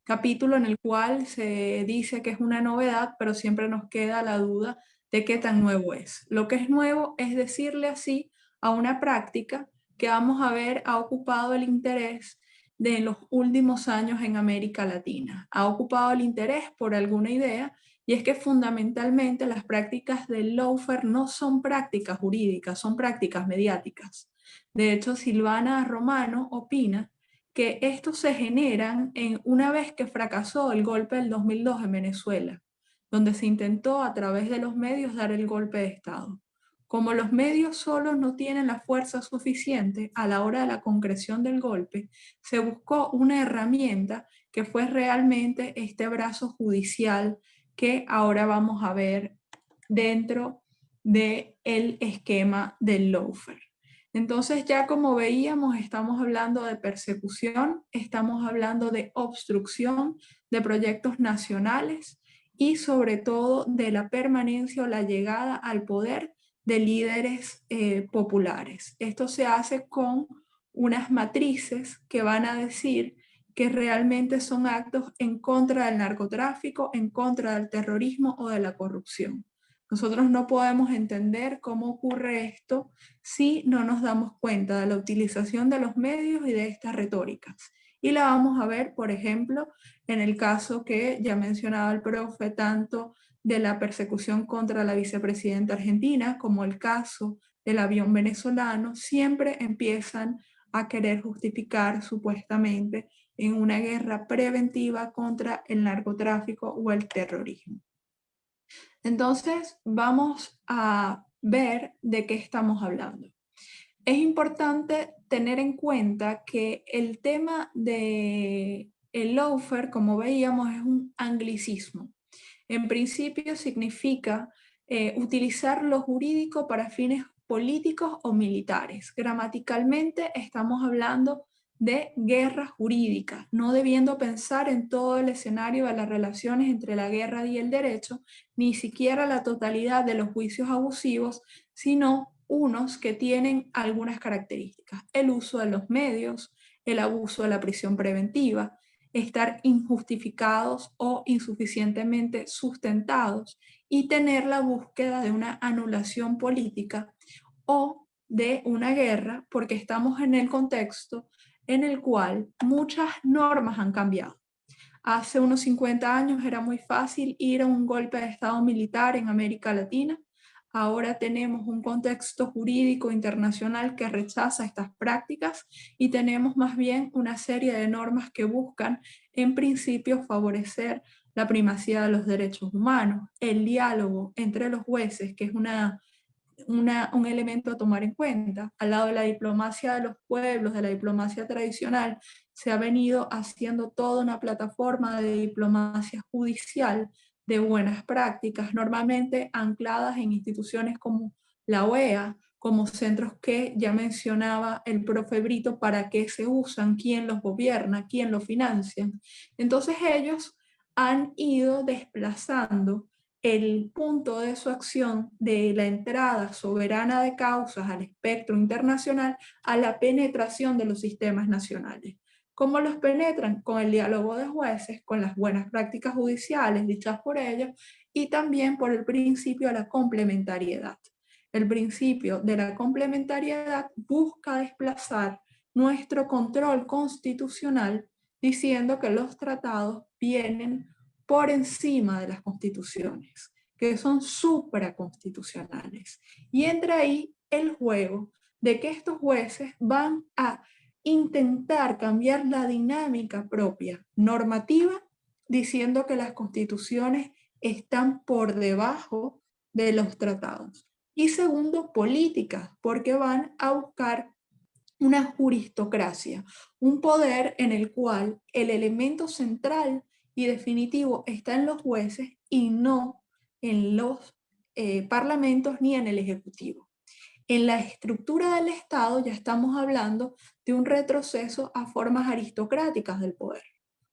capítulo en el cual se dice que es una novedad, pero siempre nos queda la duda de qué tan nuevo es. Lo que es nuevo es decirle así a una práctica que vamos a ver ha ocupado el interés de los últimos años en América Latina. Ha ocupado el interés por alguna idea, y es que fundamentalmente las prácticas del lawfare no son prácticas jurídicas, son prácticas mediáticas. De hecho, Silvana Romano opina que estos se generan una vez que fracasó el golpe del 2002 en Venezuela, donde se intentó a través de los medios dar el golpe de Estado. Como los medios solos no tienen la fuerza suficiente a la hora de la concreción del golpe, se buscó una herramienta que fue realmente este brazo judicial que ahora vamos a ver dentro del esquema del lawfare. Entonces, ya como veíamos, estamos hablando de persecución, estamos hablando de obstrucción de proyectos nacionales y sobre todo de la permanencia o la llegada al poder de líderes populares. Esto se hace con unas matrices que van a decir que realmente son actos en contra del narcotráfico, en contra del terrorismo o de la corrupción. Nosotros no podemos entender cómo ocurre esto si no nos damos cuenta de la utilización de los medios y de estas retóricas. Y la vamos a ver, por ejemplo, en el caso que ya mencionaba el profe, tanto de la persecución contra la vicepresidenta argentina como el caso del avión venezolano, siempre empiezan a querer justificar supuestamente en una guerra preventiva contra el narcotráfico o el terrorismo. Entonces, vamos a ver de qué estamos hablando. Es importante tener en cuenta que el tema del lawfare, como veíamos, es un anglicismo. En principio significa utilizar lo jurídico para fines políticos o militares. Gramaticalmente estamos hablando de guerra jurídica, no debiendo pensar en todo el escenario de las relaciones entre la guerra y el derecho, ni siquiera la totalidad de los juicios abusivos, sino unos que tienen algunas características: el uso de los medios, el abuso de la prisión preventiva, estar injustificados o insuficientemente sustentados y tener la búsqueda de una anulación política o de una guerra, porque estamos en el contexto en el cual muchas normas han cambiado. Hace unos 50 años era muy fácil ir a un golpe de Estado militar en América Latina. Ahora tenemos un contexto jurídico internacional que rechaza estas prácticas y tenemos más bien una serie de normas que buscan, en principio, favorecer la primacía de los derechos humanos, el diálogo entre los jueces, que es un elemento a tomar en cuenta. Al lado de la diplomacia de los pueblos, de la diplomacia tradicional, se ha venido haciendo toda una plataforma de diplomacia judicial de buenas prácticas, normalmente ancladas en instituciones como la OEA, como centros que ya mencionaba el profe Brito, para qué se usan, quién los gobierna, quién los financia. Entonces ellos han ido desplazando el punto de su acción de la entrada soberana de causas al espectro internacional a la penetración de los sistemas nacionales. ¿Cómo los penetran? Con el diálogo de jueces, con las buenas prácticas judiciales dichas por ellos y también por el principio de la complementariedad. El principio de la complementariedad busca desplazar nuestro control constitucional diciendo que los tratados vienen por encima de las constituciones, que son supraconstitucionales. Y entra ahí el juego de que estos jueces van a intentar cambiar la dinámica propia normativa, diciendo que las constituciones están por debajo de los tratados. Y segundo, políticas, porque van a buscar una juristocracia, un poder en el cual el elemento central y definitivo está en los jueces y no en los parlamentos ni en el ejecutivo. En la estructura del Estado ya estamos hablando de un retroceso a formas aristocráticas del poder,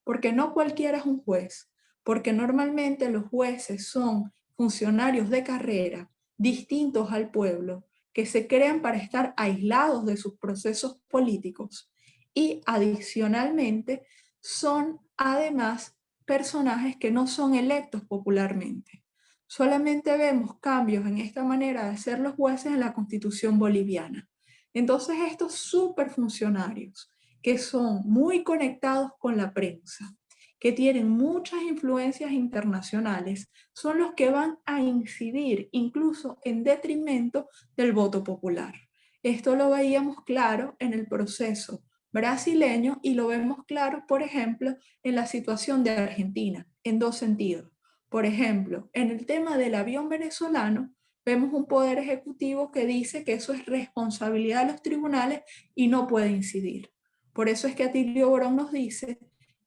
porque no cualquiera es un juez, porque normalmente los jueces son funcionarios de carrera distintos al pueblo, que se crean para estar aislados de sus procesos políticos y adicionalmente son además personajes que no son electos popularmente. Solamente vemos cambios en esta manera de ser los jueces en la Constitución boliviana. Entonces estos superfuncionarios que son muy conectados con la prensa, que tienen muchas influencias internacionales, son los que van a incidir incluso en detrimento del voto popular. Esto lo veíamos claro en el proceso brasileño y lo vemos claro, por ejemplo, en la situación de Argentina, en dos sentidos. Por ejemplo, en el tema del avión venezolano, vemos un poder ejecutivo que dice que eso es responsabilidad de los tribunales y no puede incidir. Por eso es que Atilio Borón nos dice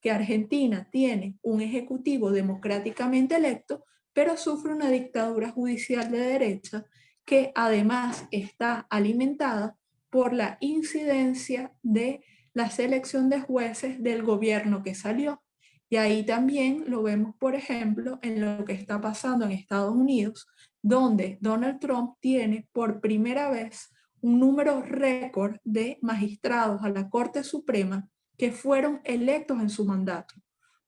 que Argentina tiene un ejecutivo democráticamente electo, pero sufre una dictadura judicial de derecha que además está alimentada por la incidencia de la selección de jueces del gobierno que salió. Y ahí también lo vemos, por ejemplo, en lo que está pasando en Estados Unidos, donde Donald Trump tiene por primera vez un número récord de magistrados a la Corte Suprema que fueron electos en su mandato.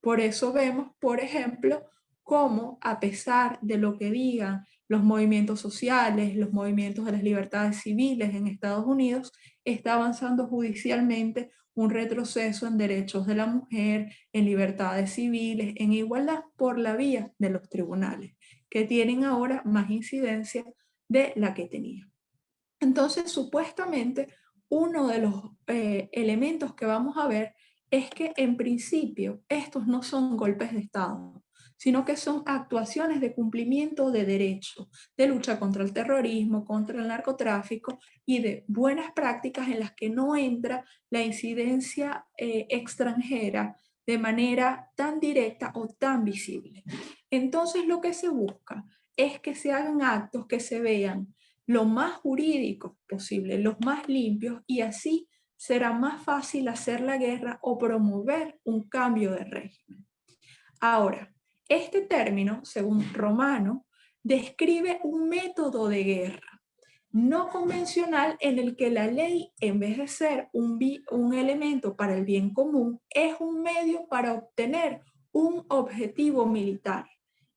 Por eso vemos, por ejemplo, cómo a pesar de lo que digan los movimientos sociales, los movimientos de las libertades civiles en Estados Unidos, está avanzando judicialmente un retroceso en derechos de la mujer, en libertades civiles, en igualdad por la vía de los tribunales, que tienen ahora más incidencia de la que tenían. Entonces, supuestamente, uno de los elementos que vamos a ver es que en principio estos no son golpes de Estado, sino que son actuaciones de cumplimiento de derecho, de lucha contra el terrorismo, contra el narcotráfico y de buenas prácticas en las que no entra la incidencia extranjera de manera tan directa o tan visible. Entonces lo que se busca es que se hagan actos que se vean lo más jurídicos posible, los más limpios, y así será más fácil hacer la guerra o promover un cambio de régimen. Ahora, este término, según Romano, describe un método de guerra no convencional en el que la ley, en vez de ser un elemento para el bien común, es un medio para obtener un objetivo militar.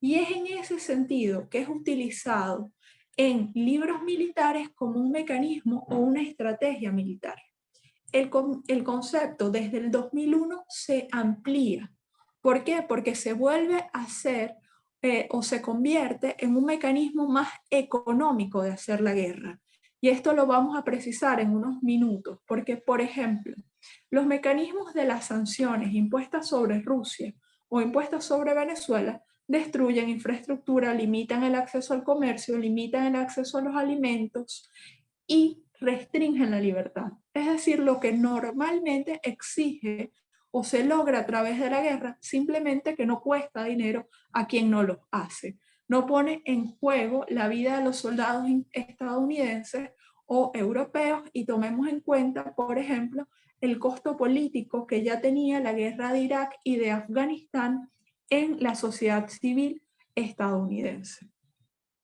Y es en ese sentido que es utilizado en libros militares como un mecanismo o una estrategia militar. El concepto desde el 2001 se amplía ¿Por qué? Porque se vuelve a hacer o se convierte en un mecanismo más económico de hacer la guerra. Y esto lo vamos a precisar en unos minutos, porque, por ejemplo, los mecanismos de las sanciones impuestas sobre Rusia o impuestas sobre Venezuela destruyen infraestructura, limitan el acceso al comercio, limitan el acceso a los alimentos y restringen la libertad. Es decir, lo que normalmente exige o se logra a través de la guerra, simplemente que no cuesta dinero a quien no lo hace. No pone en juego la vida de los soldados estadounidenses o europeos, y tomemos en cuenta, por ejemplo, el costo político que ya tenía la guerra de Irak y de Afganistán en la sociedad civil estadounidense.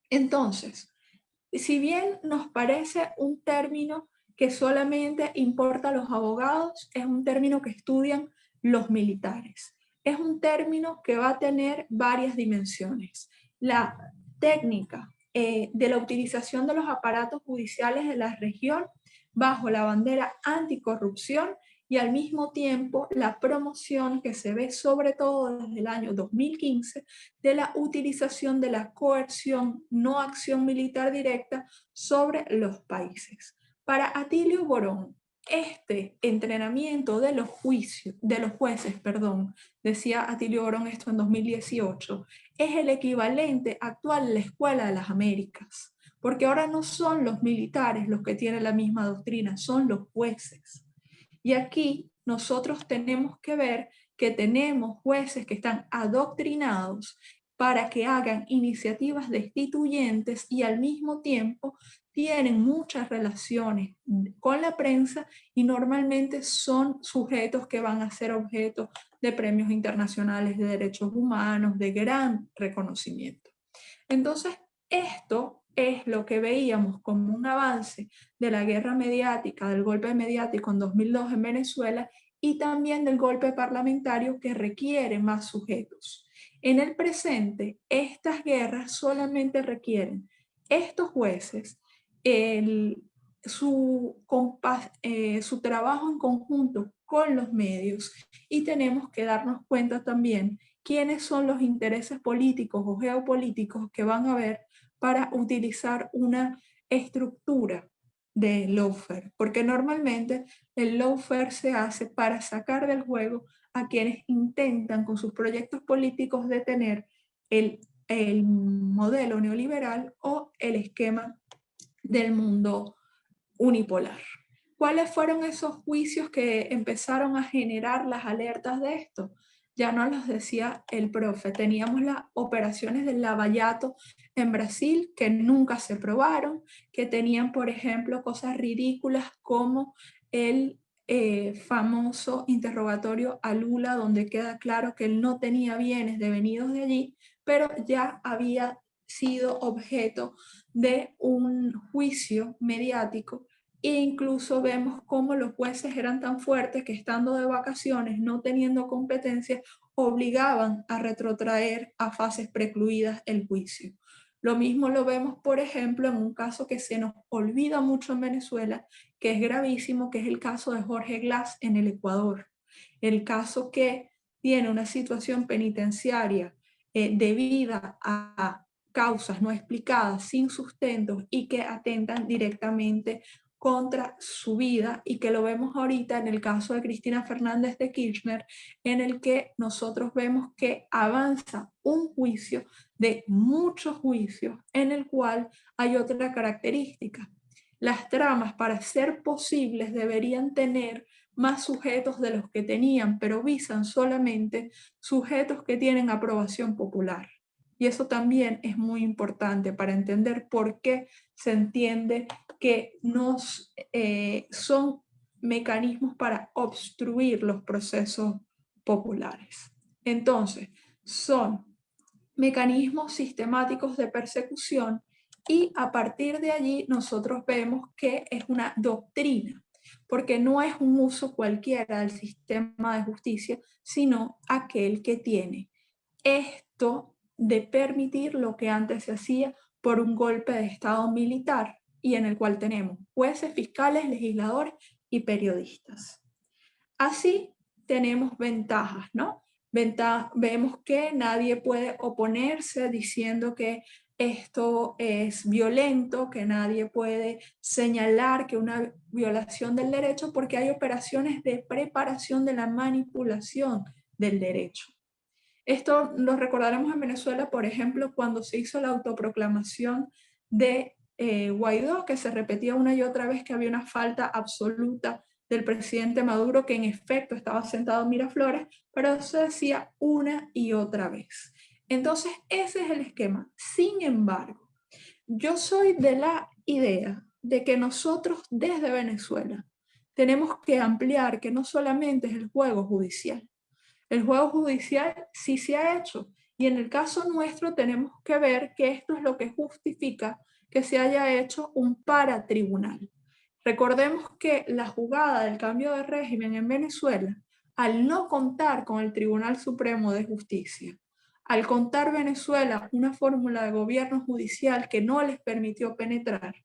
Entonces, si bien nos parece un término que solamente importa a los abogados, es un término que estudian los militares. Es un término que va a tener varias dimensiones. La técnica de la utilización de los aparatos judiciales de la región bajo la bandera anticorrupción, y al mismo tiempo la promoción que se ve sobre todo desde el año 2015 de la utilización de la coerción, no acción militar directa, sobre los países. Para Atilio Borón, este entrenamiento de los jueces, decía Atilio Borón esto en 2018, es el equivalente actual de la Escuela de las Américas, porque ahora no son los militares los que tienen la misma doctrina, son los jueces. Y aquí nosotros tenemos que ver que tenemos jueces que están adoctrinados para que hagan iniciativas destituyentes y al mismo tiempo tienen muchas relaciones con la prensa y normalmente son sujetos que van a ser objeto de premios internacionales de derechos humanos de gran reconocimiento. Entonces, esto es lo que veíamos como un avance de la guerra mediática, del golpe mediático en 2002 en Venezuela, y también del golpe parlamentario que requiere más sujetos. En el presente, estas guerras solamente requieren estos jueces, su trabajo en conjunto con los medios, y tenemos que darnos cuenta también quiénes son los intereses políticos o geopolíticos que van a haber para utilizar una estructura de lawfare, porque normalmente el lawfare se hace para sacar del juego a quienes intentan con sus proyectos políticos detener el modelo neoliberal o el esquema del mundo unipolar. ¿Cuáles fueron esos juicios que empezaron a generar las alertas de esto? Ya nos los decía el profe. Teníamos las operaciones del Lava Jato en Brasil, que nunca se probaron, que tenían, por ejemplo, cosas ridículas como el famoso interrogatorio a Lula, donde queda claro que él no tenía bienes devenidos de allí, pero ya había sido objeto de un juicio mediático. E incluso vemos cómo los jueces eran tan fuertes que, estando de vacaciones, no teniendo competencia, obligaban a retrotraer a fases precluidas el juicio. Lo mismo lo vemos, por ejemplo, en un caso que se nos olvida mucho en Venezuela, que es gravísimo, que es el caso de Jorge Glass en el Ecuador. El caso que tiene una situación penitenciaria debida a causas no explicadas, sin sustentos, y que atentan directamente contra su vida, y que lo vemos ahorita en el caso de Cristina Fernández de Kirchner, en el que nosotros vemos que avanza un juicio de muchos juicios, en el cual hay otra característica. Las tramas, para ser posibles, deberían tener más sujetos de los que tenían, pero visan solamente sujetos que tienen aprobación popular. Y eso también es muy importante para entender por qué se entiende que son mecanismos para obstruir los procesos populares. Entonces, son mecanismos sistemáticos de persecución, y a partir de allí nosotros vemos que es una doctrina, porque no es un uso cualquiera del sistema de justicia, sino aquel que tiene esto de permitir lo que antes se hacía por un golpe de Estado militar, y en el cual tenemos jueces, fiscales, legisladores y periodistas. Así tenemos ventajas, ¿no? Vemos que nadie puede oponerse diciendo que esto es violento, que nadie puede señalar que una violación del derecho, porque hay operaciones de preparación de la manipulación del derecho. Esto lo recordaremos en Venezuela, por ejemplo, cuando se hizo la autoproclamación de Guaidó, que se repetía una y otra vez que había una falta absoluta del presidente Maduro, que en efecto estaba sentado en Miraflores, pero se decía una y otra vez. Entonces, ese es el esquema. Sin embargo, yo soy de la idea de que nosotros desde Venezuela tenemos que ampliar que no solamente es el juego judicial. El juego judicial sí se ha hecho y en el caso nuestro tenemos que ver que esto es lo que justifica que se haya hecho un paratribunal. Recordemos que la jugada del cambio de régimen en Venezuela, al no contar con el Tribunal Supremo de Justicia, al contar Venezuela una fórmula de gobierno judicial que no les permitió penetrar,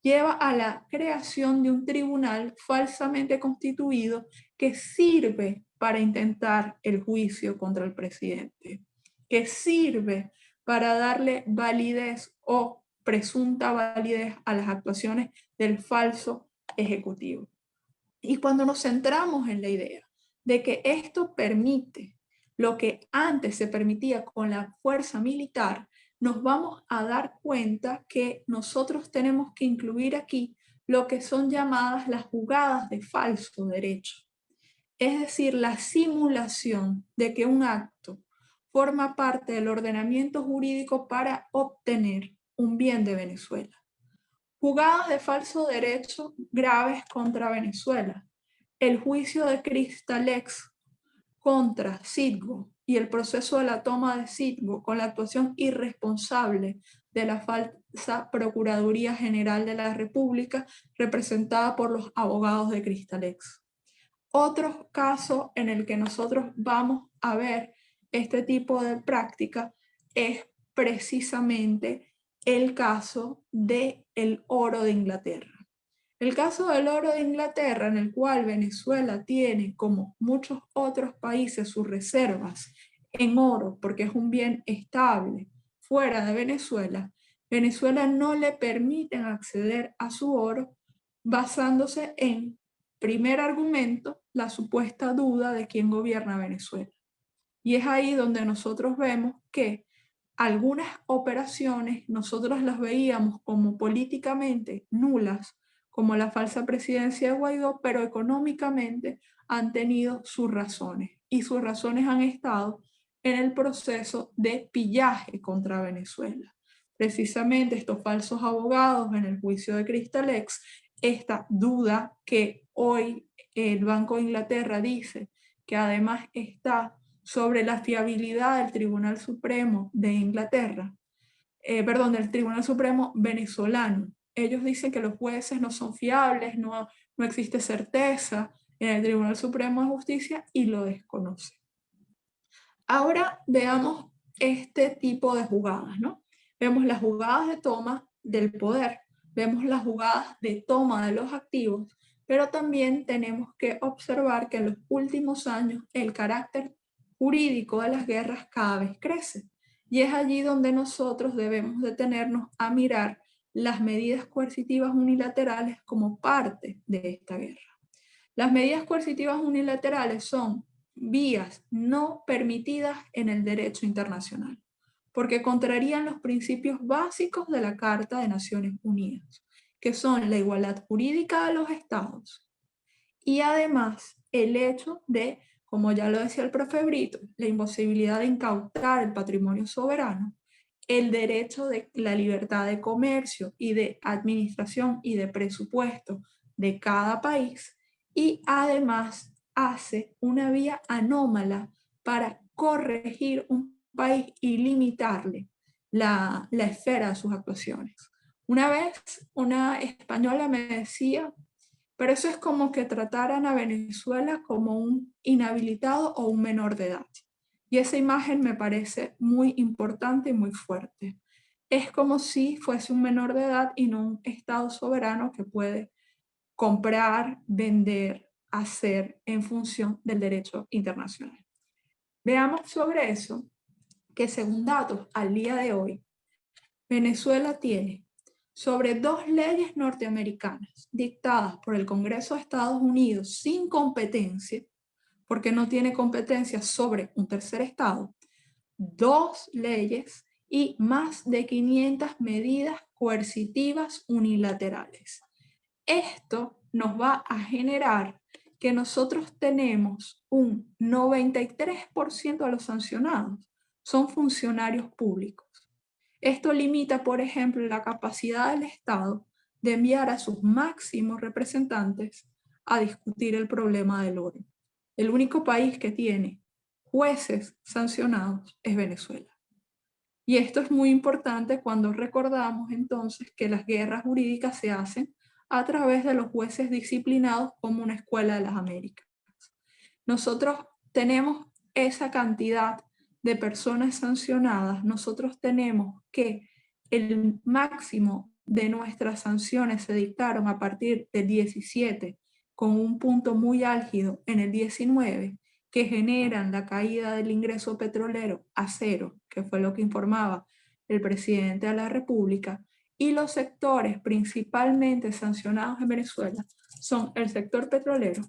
lleva a la creación de un tribunal falsamente constituido que sirve para intentar el juicio contra el presidente, que sirve para darle validez o presunta validez a las actuaciones del falso ejecutivo. Y cuando nos centramos en la idea de que esto permite lo que antes se permitía con la fuerza militar, nos vamos a dar cuenta que nosotros tenemos que incluir aquí lo que son llamadas las jugadas de falso derecho. Es decir, la simulación de que un acto forma parte del ordenamiento jurídico para obtener un bien de Venezuela. Jugadas de falso derecho graves contra Venezuela. El juicio de Cristalex contra Citgo y el proceso de la toma de Citgo con la actuación irresponsable de la falsa Procuraduría General de la República representada por los abogados de Cristalex. Otro caso en el que nosotros vamos a ver este tipo de práctica es precisamente el caso del oro de Inglaterra. El caso del oro de Inglaterra, en el cual Venezuela tiene, como muchos otros países, sus reservas en oro, porque es un bien estable fuera de Venezuela, Venezuela no le permiten acceder a su oro basándose en, primer argumento, la supuesta duda de quién gobierna Venezuela. Y es ahí donde nosotros vemos que algunas operaciones nosotros las veíamos como políticamente nulas, como la falsa presidencia de Guaidó, pero económicamente han tenido sus razones. Y sus razones han estado en el proceso de pillaje contra Venezuela. Precisamente estos falsos abogados en el juicio de Cristalex, esta duda que hoy el Banco de Inglaterra dice que además está sobre la fiabilidad del Tribunal Supremo de Inglaterra, del Tribunal Supremo venezolano. Ellos dicen que los jueces no son fiables, no existe certeza en el Tribunal Supremo de Justicia y lo desconocen. Ahora veamos este tipo de jugadas, ¿no? Vemos las jugadas de toma del poder, vemos las jugadas de toma de los activos, pero también tenemos que observar que en los últimos años el carácter jurídico de las guerras cada vez crece. Y es allí donde nosotros debemos detenernos a mirar las medidas coercitivas unilaterales como parte de esta guerra. Las medidas coercitivas unilaterales son vías no permitidas en el derecho internacional, porque contrarían los principios básicos de la Carta de Naciones Unidas, que son la igualdad jurídica de los estados y además el hecho de, como ya lo decía el profe Brito, la imposibilidad de incautar el patrimonio soberano, el derecho de la libertad de comercio y de administración y de presupuesto de cada país, y además hace una vía anómala para corregir un país y limitarle la esfera de sus actuaciones. Una vez una española me decía, pero eso es como que trataran a Venezuela como un inhabilitado o un menor de edad. Y esa imagen me parece muy importante y muy fuerte. Es como si fuese un menor de edad y no un Estado soberano que puede comprar, vender, hacer en función del derecho internacional. Veamos sobre eso que según datos al día de hoy, Venezuela tiene sobre 2 leyes norteamericanas dictadas por el Congreso de Estados Unidos sin competencia, porque no tiene competencia sobre un tercer estado, 2 leyes y más de 500 medidas coercitivas unilaterales. Esto nos va a generar que nosotros tenemos un 93% de los sancionados son funcionarios públicos. Esto limita, por ejemplo, la capacidad del Estado de enviar a sus máximos representantes a discutir el problema del oro. El único país que tiene jueces sancionados es Venezuela. Y esto es muy importante cuando recordamos entonces que las guerras jurídicas se hacen a través de los jueces disciplinados como una escuela de las Américas. Nosotros tenemos esa cantidad de personas sancionadas, nosotros tenemos que el máximo de nuestras sanciones se dictaron a partir del 17, con un punto muy álgido en el 19, que generan la caída del ingreso petrolero a 0, que fue lo que informaba el presidente de la República, y los sectores principalmente sancionados en Venezuela son el sector petrolero,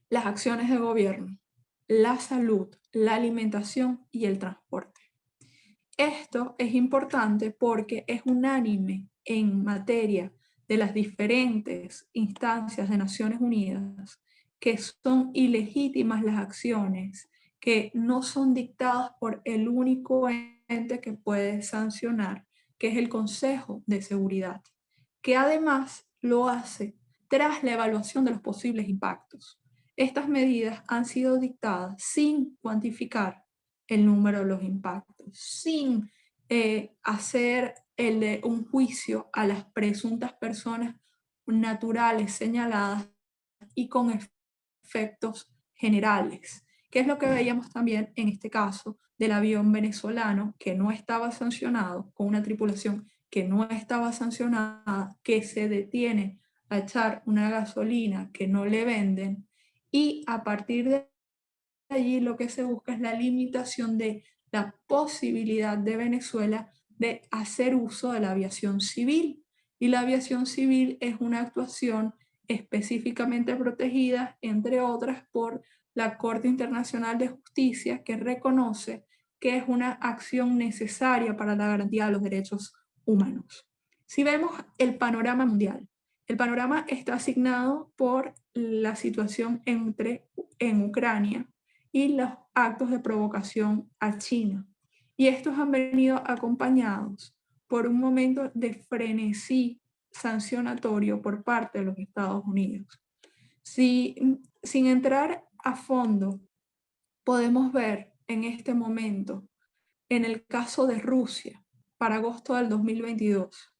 las acciones de gobierno, la salud, la alimentación y el transporte. Esto es importante porque es unánime en materia de las diferentes instancias de Naciones Unidas que son ilegítimas las acciones que no son dictadas por el único ente que puede sancionar, que es el Consejo de Seguridad, que además lo hace tras la evaluación de los posibles impactos. Estas medidas han sido dictadas sin cuantificar el número de los impactos, sin hacer un juicio a las presuntas personas naturales señaladas y con efectos generales, que es lo que veíamos también en este caso del avión venezolano que no estaba sancionado, con una tripulación que no estaba sancionada, que se detiene a echar una gasolina que no le venden, y a partir de allí lo que se busca es la limitación de la posibilidad de Venezuela de hacer uso de la aviación civil. Y la aviación civil es una actuación específicamente protegida, entre otras, por la Corte Internacional de Justicia, que reconoce que es una acción necesaria para la garantía de los derechos humanos. Si vemos el panorama mundial, el panorama está asignado por la situación en Ucrania y los actos de provocación a China. Y estos han venido acompañados por un momento de frenesí sancionatorio por parte de los Estados Unidos. Sin entrar a fondo, podemos ver en este momento, en el caso de Rusia, para agosto del 2022,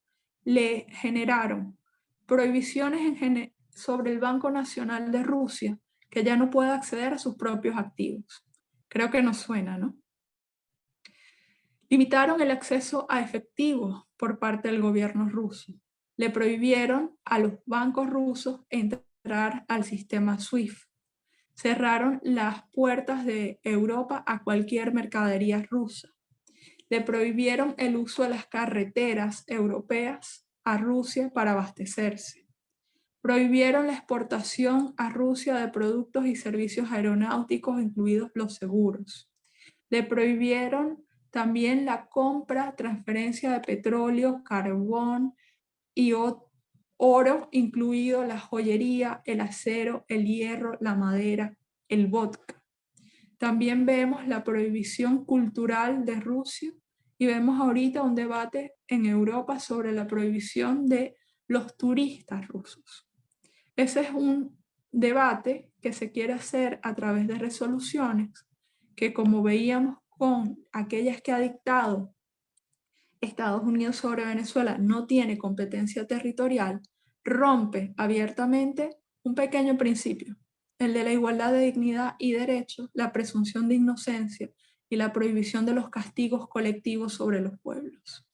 le generaron prohibiciones sobre el Banco Nacional de Rusia, que ya no puede acceder a sus propios activos. Creo que nos suena, ¿no? Limitaron el acceso a efectivo por parte del gobierno ruso. Le prohibieron a los bancos rusos entrar al sistema SWIFT. Cerraron las puertas de Europa a cualquier mercadería rusa. Le prohibieron el uso de las carreteras europeas a Rusia para abastecerse. Prohibieron la exportación a Rusia de productos y servicios aeronáuticos, incluidos los seguros. Le prohibieron también la compra, transferencia de petróleo, carbón y oro, incluido la joyería, el acero, el hierro, la madera, el vodka. También vemos la prohibición cultural de Rusia y vemos ahorita un debate en Europa sobre la prohibición de los turistas rusos. Ese es un debate que se quiere hacer a través de resoluciones que, como veíamos con aquellas que ha dictado Estados Unidos sobre Venezuela, no tiene competencia territorial, rompe abiertamente un pequeño principio, el de la igualdad de dignidad y derechos, la presunción de inocencia y la prohibición de los castigos colectivos sobre los pueblos.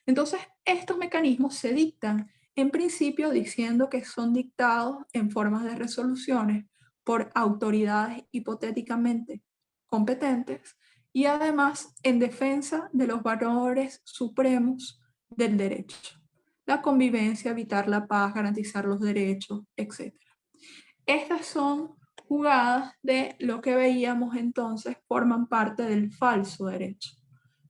Entonces, estos mecanismos se dictan en principio diciendo que son dictados en formas de resoluciones por autoridades hipotéticamente competentes y además en defensa de los valores supremos del derecho. La convivencia, evitar la paz, garantizar los derechos, etc. Estas son jugadas de lo que veíamos entonces forman parte del falso derecho.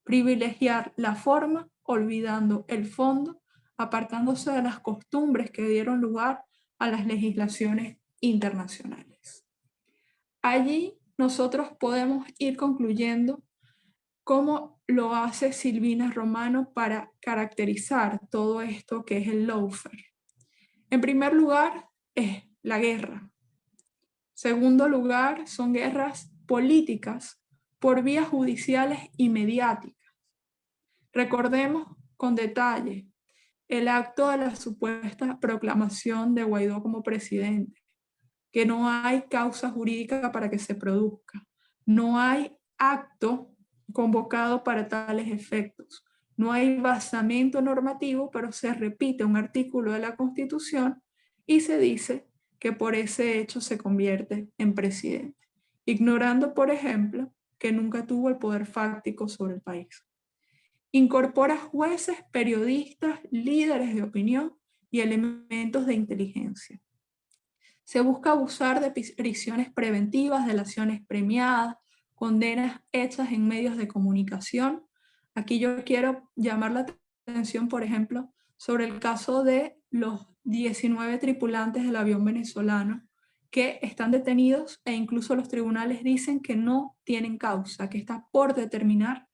Privilegiar la forma, olvidando el fondo, apartándose de las costumbres que dieron lugar a las legislaciones internacionales. Allí nosotros podemos ir concluyendo cómo lo hace Silvina Romano para caracterizar todo esto que es el lawfare. En primer lugar, es la guerra. Segundo lugar, son guerras políticas por vías judiciales y mediáticas. Recordemos con detalle el acto de la supuesta proclamación de Guaidó como presidente, que no hay causa jurídica para que se produzca, no hay acto convocado para tales efectos, no hay basamento normativo, pero se repite un artículo de la Constitución y se dice que por ese hecho se convierte en presidente, ignorando, por ejemplo, que nunca tuvo el poder fáctico sobre el país. Incorpora jueces, periodistas, líderes de opinión y elementos de inteligencia. Se busca abusar de prisiones preventivas, delaciones premiadas, condenas hechas en medios de comunicación. Aquí yo quiero llamar la atención, por ejemplo, sobre el caso de los 19 tripulantes del avión venezolano que están detenidos e incluso los tribunales dicen que no tienen causa, que está por determinar,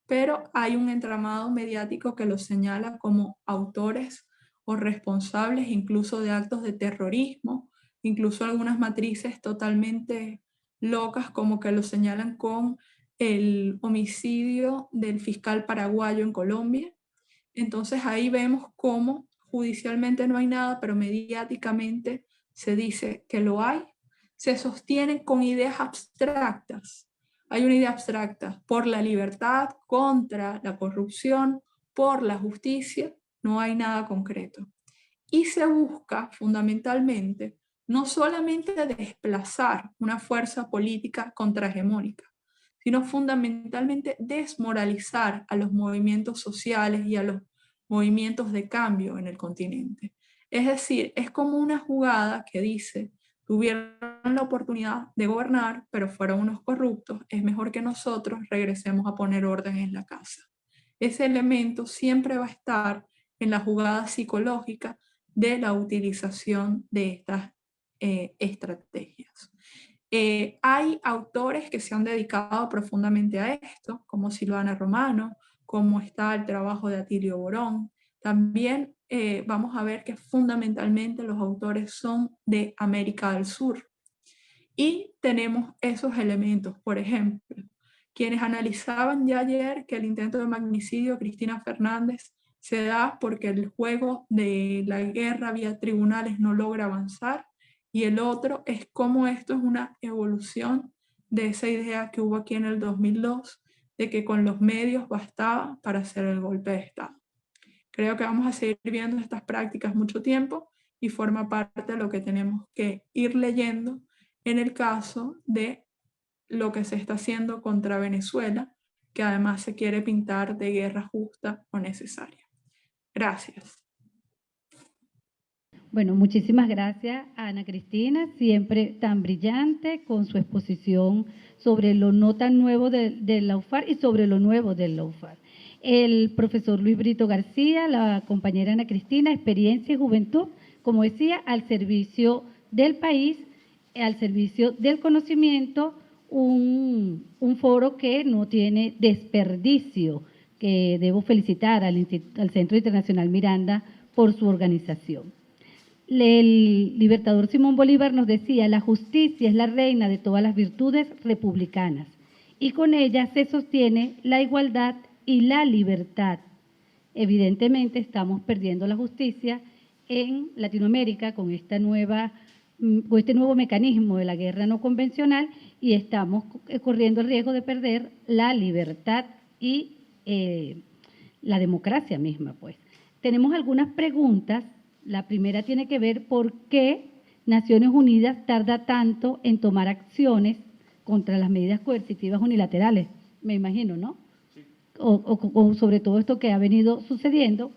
pero hay un entramado mediático que los señala como autores o responsables incluso de actos de terrorismo, incluso algunas matrices totalmente locas como que lo señalan con el homicidio del fiscal paraguayo en Colombia. Entonces ahí vemos cómo judicialmente no hay nada, pero mediáticamente se dice que lo hay. Se sostiene con ideas abstractas. Hay una idea abstracta por la libertad, contra la corrupción, por la justicia, no hay nada concreto. Y se busca fundamentalmente no solamente desplazar una fuerza política contrahegemónica, sino fundamentalmente desmoralizar a los movimientos sociales y a los movimientos de cambio en el continente. Es decir, es como una jugada que dice, tuvieron la oportunidad de gobernar, pero fueron unos corruptos, es mejor que nosotros regresemos a poner orden en la casa. Ese elemento siempre va a estar en la jugada psicológica de la utilización de estas estrategias. Hay autores que se han dedicado profundamente a esto, como Silvana Romano, como está el trabajo de Atilio Borón. También vamos a ver que fundamentalmente los autores son de América del Sur. Y tenemos esos elementos, por ejemplo, quienes analizaban ya ayer que el intento de magnicidio de Cristina Fernández se da porque el juego de la guerra vía tribunales no logra avanzar, y el otro es cómo esto es una evolución de esa idea que hubo aquí en el 2002, de que con los medios bastaba para hacer el golpe de Estado. Creo que vamos a seguir viendo estas prácticas mucho tiempo y forma parte de lo que tenemos que ir leyendo en el caso de lo que se está haciendo contra Venezuela, que además se quiere pintar de guerra justa o necesaria. Gracias. Bueno, muchísimas gracias a Ana Cristina, siempre tan brillante con su exposición sobre lo no tan nuevo del lawfare y sobre lo nuevo del lawfare. El profesor Luis Brito García, la compañera Ana Cristina, experiencia y juventud, como decía, al servicio del país, al servicio del conocimiento, un foro que no tiene desperdicio, que debo felicitar al Centro Internacional Miranda por su organización. El libertador Simón Bolívar nos decía, la justicia es la reina de todas las virtudes republicanas y con ella se sostiene la igualdad y la libertad. Evidentemente estamos perdiendo la justicia en Latinoamérica con este nuevo mecanismo de la guerra no convencional y estamos corriendo el riesgo de perder la libertad y la democracia misma, pues. Tenemos algunas preguntas. La primera tiene que ver por qué Naciones Unidas tarda tanto en tomar acciones contra las medidas coercitivas unilaterales, me imagino, ¿no? O sobre todo esto que ha venido sucediendo,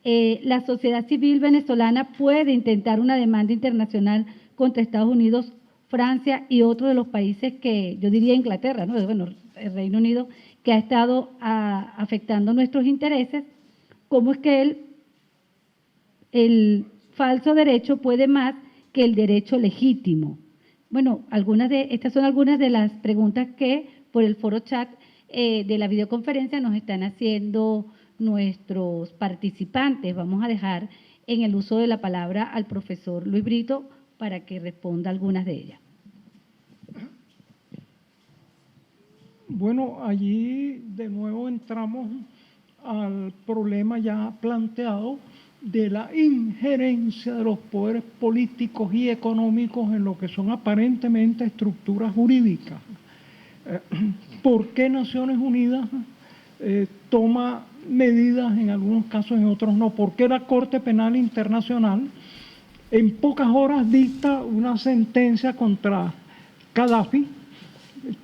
la sociedad civil venezolana puede intentar una demanda internacional contra Estados Unidos, Francia y otros de los países que, yo diría Inglaterra, ¿no? Bueno, el Reino Unido, que ha estado afectando nuestros intereses. ¿Cómo es que el falso derecho puede más que el derecho legítimo? Bueno, estas son algunas de las preguntas que por el foro chat de la videoconferencia nos están haciendo nuestros participantes. Vamos a dejar en el uso de la palabra al profesor Luis Brito para que responda algunas de ellas. Bueno, allí de nuevo entramos al problema ya planteado de la injerencia de los poderes políticos y económicos en lo que son aparentemente estructuras jurídicas. ¿Por qué Naciones Unidas toma medidas en algunos casos, en otros no? ¿Por qué la Corte Penal Internacional en pocas horas dicta una sentencia contra Gaddafi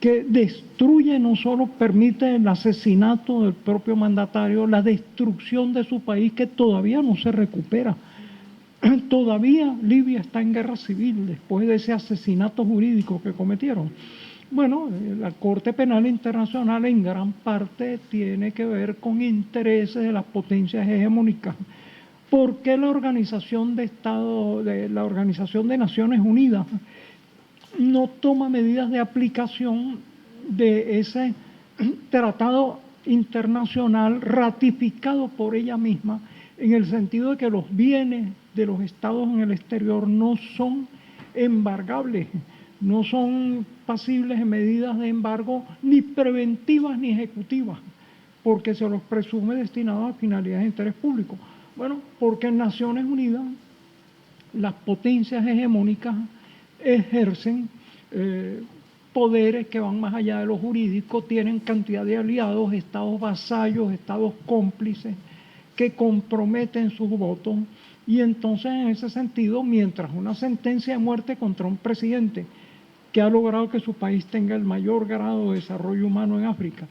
que destruye, no solo permite el asesinato del propio mandatario, la destrucción de su país que todavía no se recupera? Todavía Libia está en guerra civil después de ese asesinato jurídico que cometieron. Bueno, la Corte Penal Internacional en gran parte tiene que ver con intereses de las potencias hegemónicas. ¿Por qué la Organización de Naciones Unidas no toma medidas de aplicación de ese tratado internacional ratificado por ella misma, en el sentido de que los bienes de los estados en el exterior no son embargables, no son pasibles de medidas de embargo ni preventivas ni ejecutivas, porque se los presume destinados a finalidades de interés público? Bueno, porque en Naciones Unidas las potencias hegemónicas ejercen poderes que van más allá de lo jurídico, tienen cantidad de aliados, estados vasallos, estados cómplices, que comprometen sus votos. Y entonces, en ese sentido, mientras una sentencia de muerte contra un presidente que ha logrado que su país tenga el mayor grado de desarrollo humano en África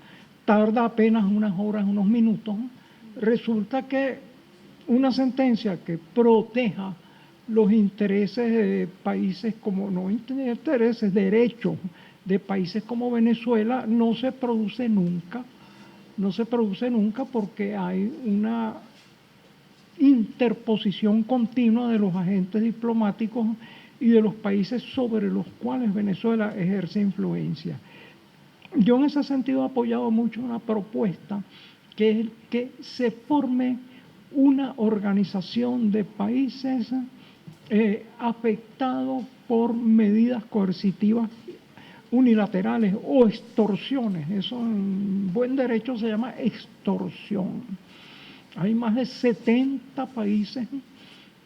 tarda apenas unas horas, unos minutos, resulta que una sentencia que proteja los intereses de países como, no intereses, derechos de países como Venezuela, no se produce nunca porque hay una interposición continua de los agentes diplomáticos y de los países sobre los cuales Venezuela ejerce influencia. Yo en ese sentido he apoyado mucho una propuesta que es que se forme una organización de países afectados por medidas coercitivas unilaterales o extorsiones. Eso en buen derecho se llama extorsión. Hay más de 70 países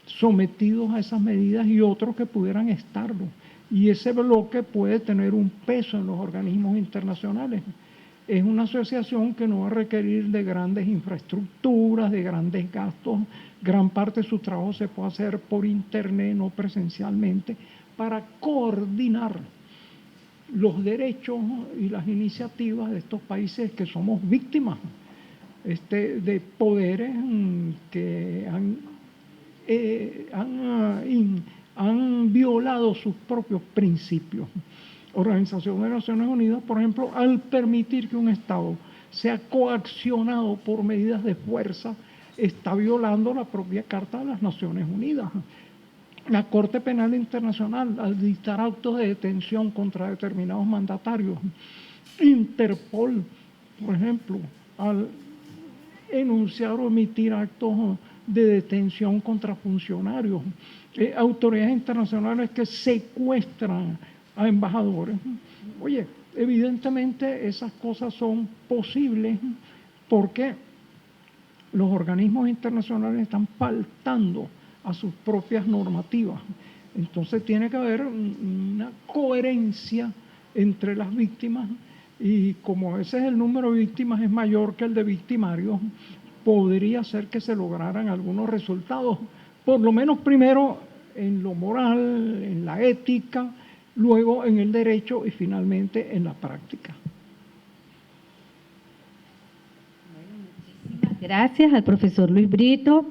sometidos a esas medidas y otros que pudieran estarlo. Y ese bloque puede tener un peso en los organismos internacionales. Es una asociación que no va a requerir de grandes infraestructuras, de grandes gastos. Gran parte de su trabajo se puede hacer por internet, no presencialmente, para coordinar los derechos y las iniciativas de estos países que somos víctimas de poderes que han violado sus propios principios. Organización de Naciones Unidas, por ejemplo, al permitir que un Estado sea coaccionado por medidas de fuerza, está violando la propia Carta de las Naciones Unidas. La Corte Penal Internacional, al dictar actos de detención contra determinados mandatarios. Interpol, por ejemplo, al enunciar o emitir actos de detención contra funcionarios. Autoridades internacionales que secuestran a embajadores. Oye, evidentemente esas cosas son posibles porque los organismos internacionales están faltando a sus propias normativas. Entonces tiene que haber una coherencia entre las víctimas y como a veces el número de víctimas es mayor que el de victimarios, podría ser que se lograran algunos resultados, por lo menos primero en lo moral, en la ética, luego en el derecho y finalmente en la práctica. Gracias al profesor Luis Brito.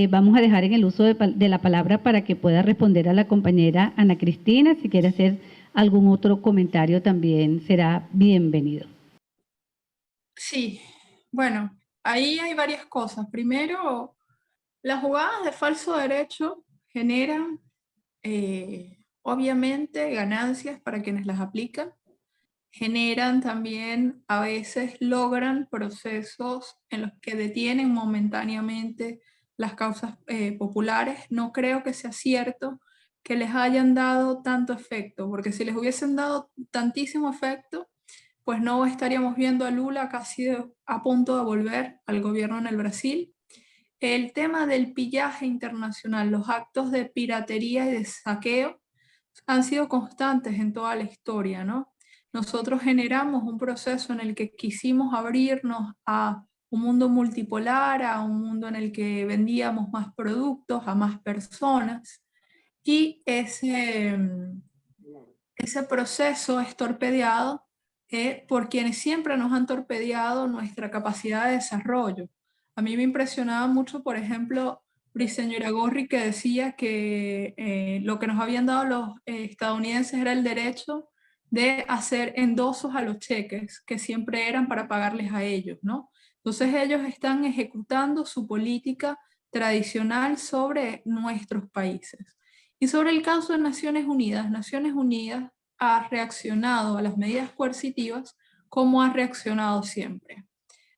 Vamos a dejar en el uso de la palabra para que pueda responder a la compañera Ana Cristina. Si quiere hacer algún otro comentario también será bienvenido. Sí, bueno, ahí hay varias cosas. Primero, las jugadas de falso derecho generan obviamente ganancias para quienes las aplican. Generan también, a veces logran procesos en los que detienen momentáneamente las causas populares. No creo que sea cierto que les hayan dado tanto efecto, porque si les hubiesen dado tantísimo efecto, pues no estaríamos viendo a Lula casi a punto de volver al gobierno en el Brasil. El tema del pillaje internacional, los actos de piratería y de saqueo han sido constantes en toda la historia, ¿no? Nosotros generamos un proceso en el que quisimos abrirnos a un mundo multipolar, a un mundo en el que vendíamos más productos a más personas, y ese proceso es torpedeado por quienes siempre nos han torpedeado nuestra capacidad de desarrollo. A mí me impresionaba mucho, por ejemplo, Briceño Iragorri, que decía que lo que nos habían dado los estadounidenses era el derecho de hacer endosos a los cheques, que siempre eran para pagarles a ellos, ¿no? Entonces ellos están ejecutando su política tradicional sobre nuestros países. Y sobre el caso de Naciones Unidas ha reaccionado a las medidas coercitivas como ha reaccionado siempre.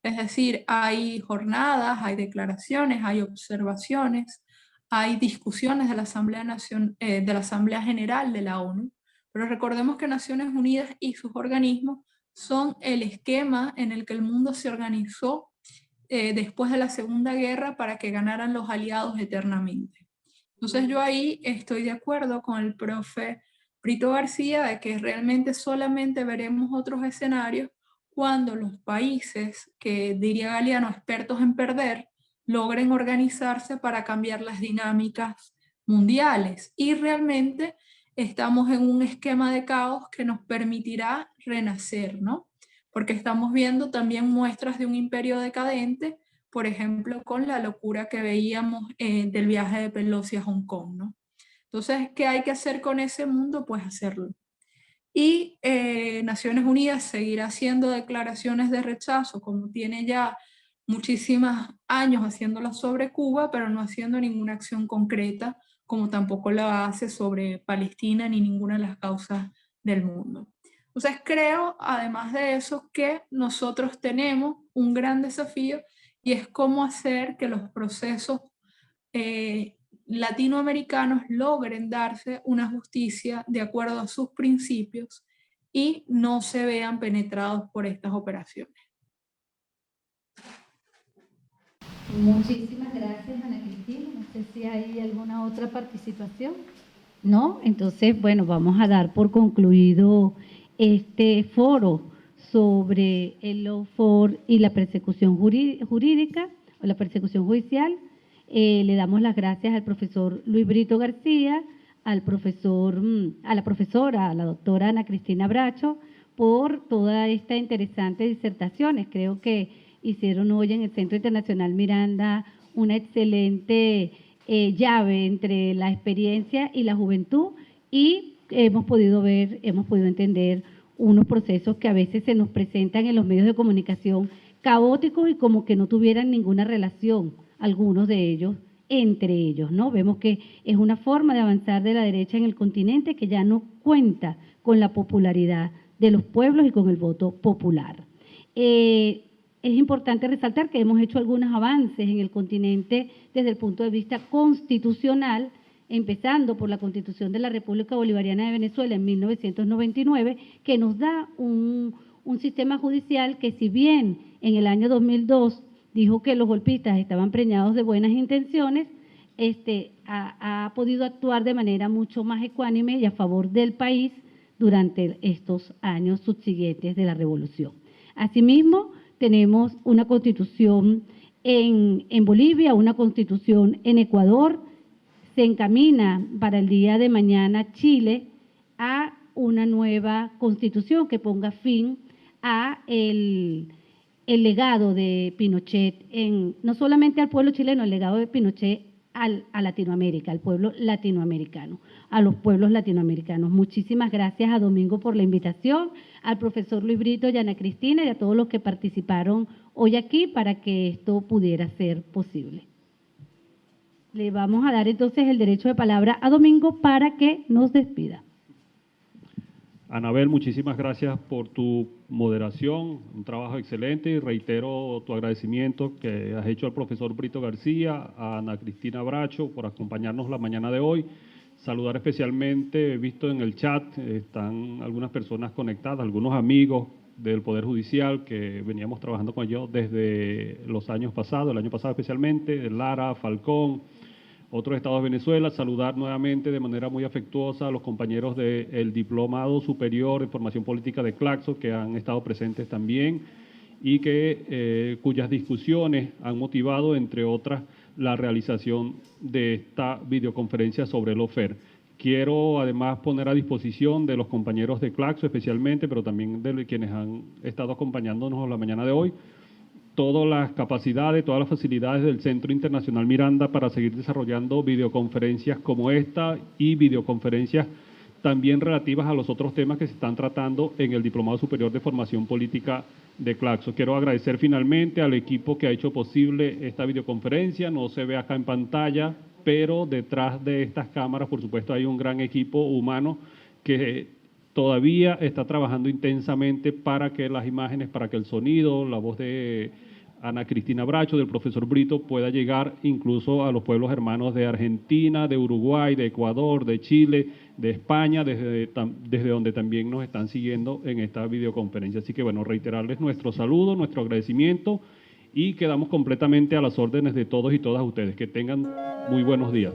Es decir, hay jornadas, hay declaraciones, hay observaciones, hay discusiones de la Asamblea General de la ONU, pero recordemos que Naciones Unidas y sus organismos son el esquema en el que el mundo se organizó después de la Segunda Guerra para que ganaran los aliados eternamente. Entonces yo ahí estoy de acuerdo con el profe Brito García de que realmente solamente veremos otros escenarios cuando los países, que diría Galeano, expertos en perder, logren organizarse para cambiar las dinámicas mundiales. Y realmente estamos en un esquema de caos que nos permitirá renacer, ¿no? Porque estamos viendo también muestras de un imperio decadente, por ejemplo, con la locura que veíamos del viaje de Pelosi a Hong Kong, ¿no? Entonces, ¿qué hay que hacer con ese mundo? Pues hacerlo. Y Naciones Unidas seguirá haciendo declaraciones de rechazo, como tiene ya muchísimos años haciéndolo sobre Cuba, pero no haciendo ninguna acción concreta, como tampoco la hace sobre Palestina ni ninguna de las causas del mundo. Entonces creo, además de eso, que nosotros tenemos un gran desafío y es cómo hacer que los procesos latinoamericanos logren darse una justicia de acuerdo a sus principios y no se vean penetrados por estas operaciones. Muchísimas gracias, Ana Cristina. No sé si hay alguna otra participación. ¿No? Entonces, bueno, vamos a dar por concluido este foro sobre el lawfare y la persecución jurídica o la persecución judicial. Le damos las gracias al profesor Luis Brito García, a la profesora, a la doctora Ana Cristina Bracho, por toda esta interesante disertaciones. Creo que hicieron hoy en el Centro Internacional Miranda una excelente llave entre la experiencia y la juventud, y hemos podido entender unos procesos que a veces se nos presentan en los medios de comunicación caóticos y como que no tuvieran ninguna relación, algunos de ellos, entre ellos, ¿no? Vemos que es una forma de avanzar de la derecha en el continente que ya no cuenta con la popularidad de los pueblos y con el voto popular. Es importante resaltar que hemos hecho algunos avances en el continente desde el punto de vista constitucional, empezando por la Constitución de la República Bolivariana de Venezuela en 1999, que nos da un sistema judicial que, si bien en el año 2002 dijo que los golpistas estaban preñados de buenas intenciones, ha podido actuar de manera mucho más ecuánime y a favor del país durante estos años subsiguientes de la revolución. Asimismo, tenemos una constitución en Bolivia, una constitución en Ecuador. Se encamina para el día de mañana Chile a una nueva constitución que ponga fin a el legado de Pinochet, no solamente al pueblo chileno, el legado de Pinochet a Latinoamérica, al pueblo latinoamericano, a los pueblos latinoamericanos. Muchísimas gracias a Domingo por la invitación, al profesor Luis Brito y a Ana Cristina y a todos los que participaron hoy aquí para que esto pudiera ser posible. Le vamos a dar entonces el derecho de palabra a Domingo para que nos despida. Anabel, muchísimas gracias por tu moderación, un trabajo excelente, y reitero tu agradecimiento que has hecho al profesor Brito García, a Ana Cristina Bracho por acompañarnos la mañana de hoy. Saludar especialmente, he visto en el chat, están algunas personas conectadas, algunos amigos del Poder Judicial que veníamos trabajando con ellos desde los años pasados, el año pasado especialmente, Lara, Falcón, otros estados de Venezuela. Saludar nuevamente de manera muy afectuosa a los compañeros del Diplomado Superior en Formación Política de Claxo que han estado presentes también y cuyas discusiones han motivado, entre otras, la realización de esta videoconferencia sobre el OFER. Quiero además poner a disposición de los compañeros de Claxo especialmente, pero también de quienes han estado acompañándonos la mañana de hoy, todas las capacidades, todas las facilidades del Centro Internacional Miranda para seguir desarrollando videoconferencias como esta y videoconferencias también relativas a los otros temas que se están tratando en el Diplomado Superior de Formación Política de Claxo. Quiero agradecer finalmente al equipo que ha hecho posible esta videoconferencia. No se ve acá en pantalla, pero detrás de estas cámaras, por supuesto, hay un gran equipo humano que todavía está trabajando intensamente para que las imágenes, para que el sonido, la voz de Ana Cristina Bracho, del profesor Brito, pueda llegar incluso a los pueblos hermanos de Argentina, de Uruguay, de Ecuador, de Chile, de España, desde donde también nos están siguiendo en esta videoconferencia. Así que, bueno, reiterarles nuestro saludo, nuestro agradecimiento y quedamos completamente a las órdenes de todos y todas ustedes. Que tengan muy buenos días.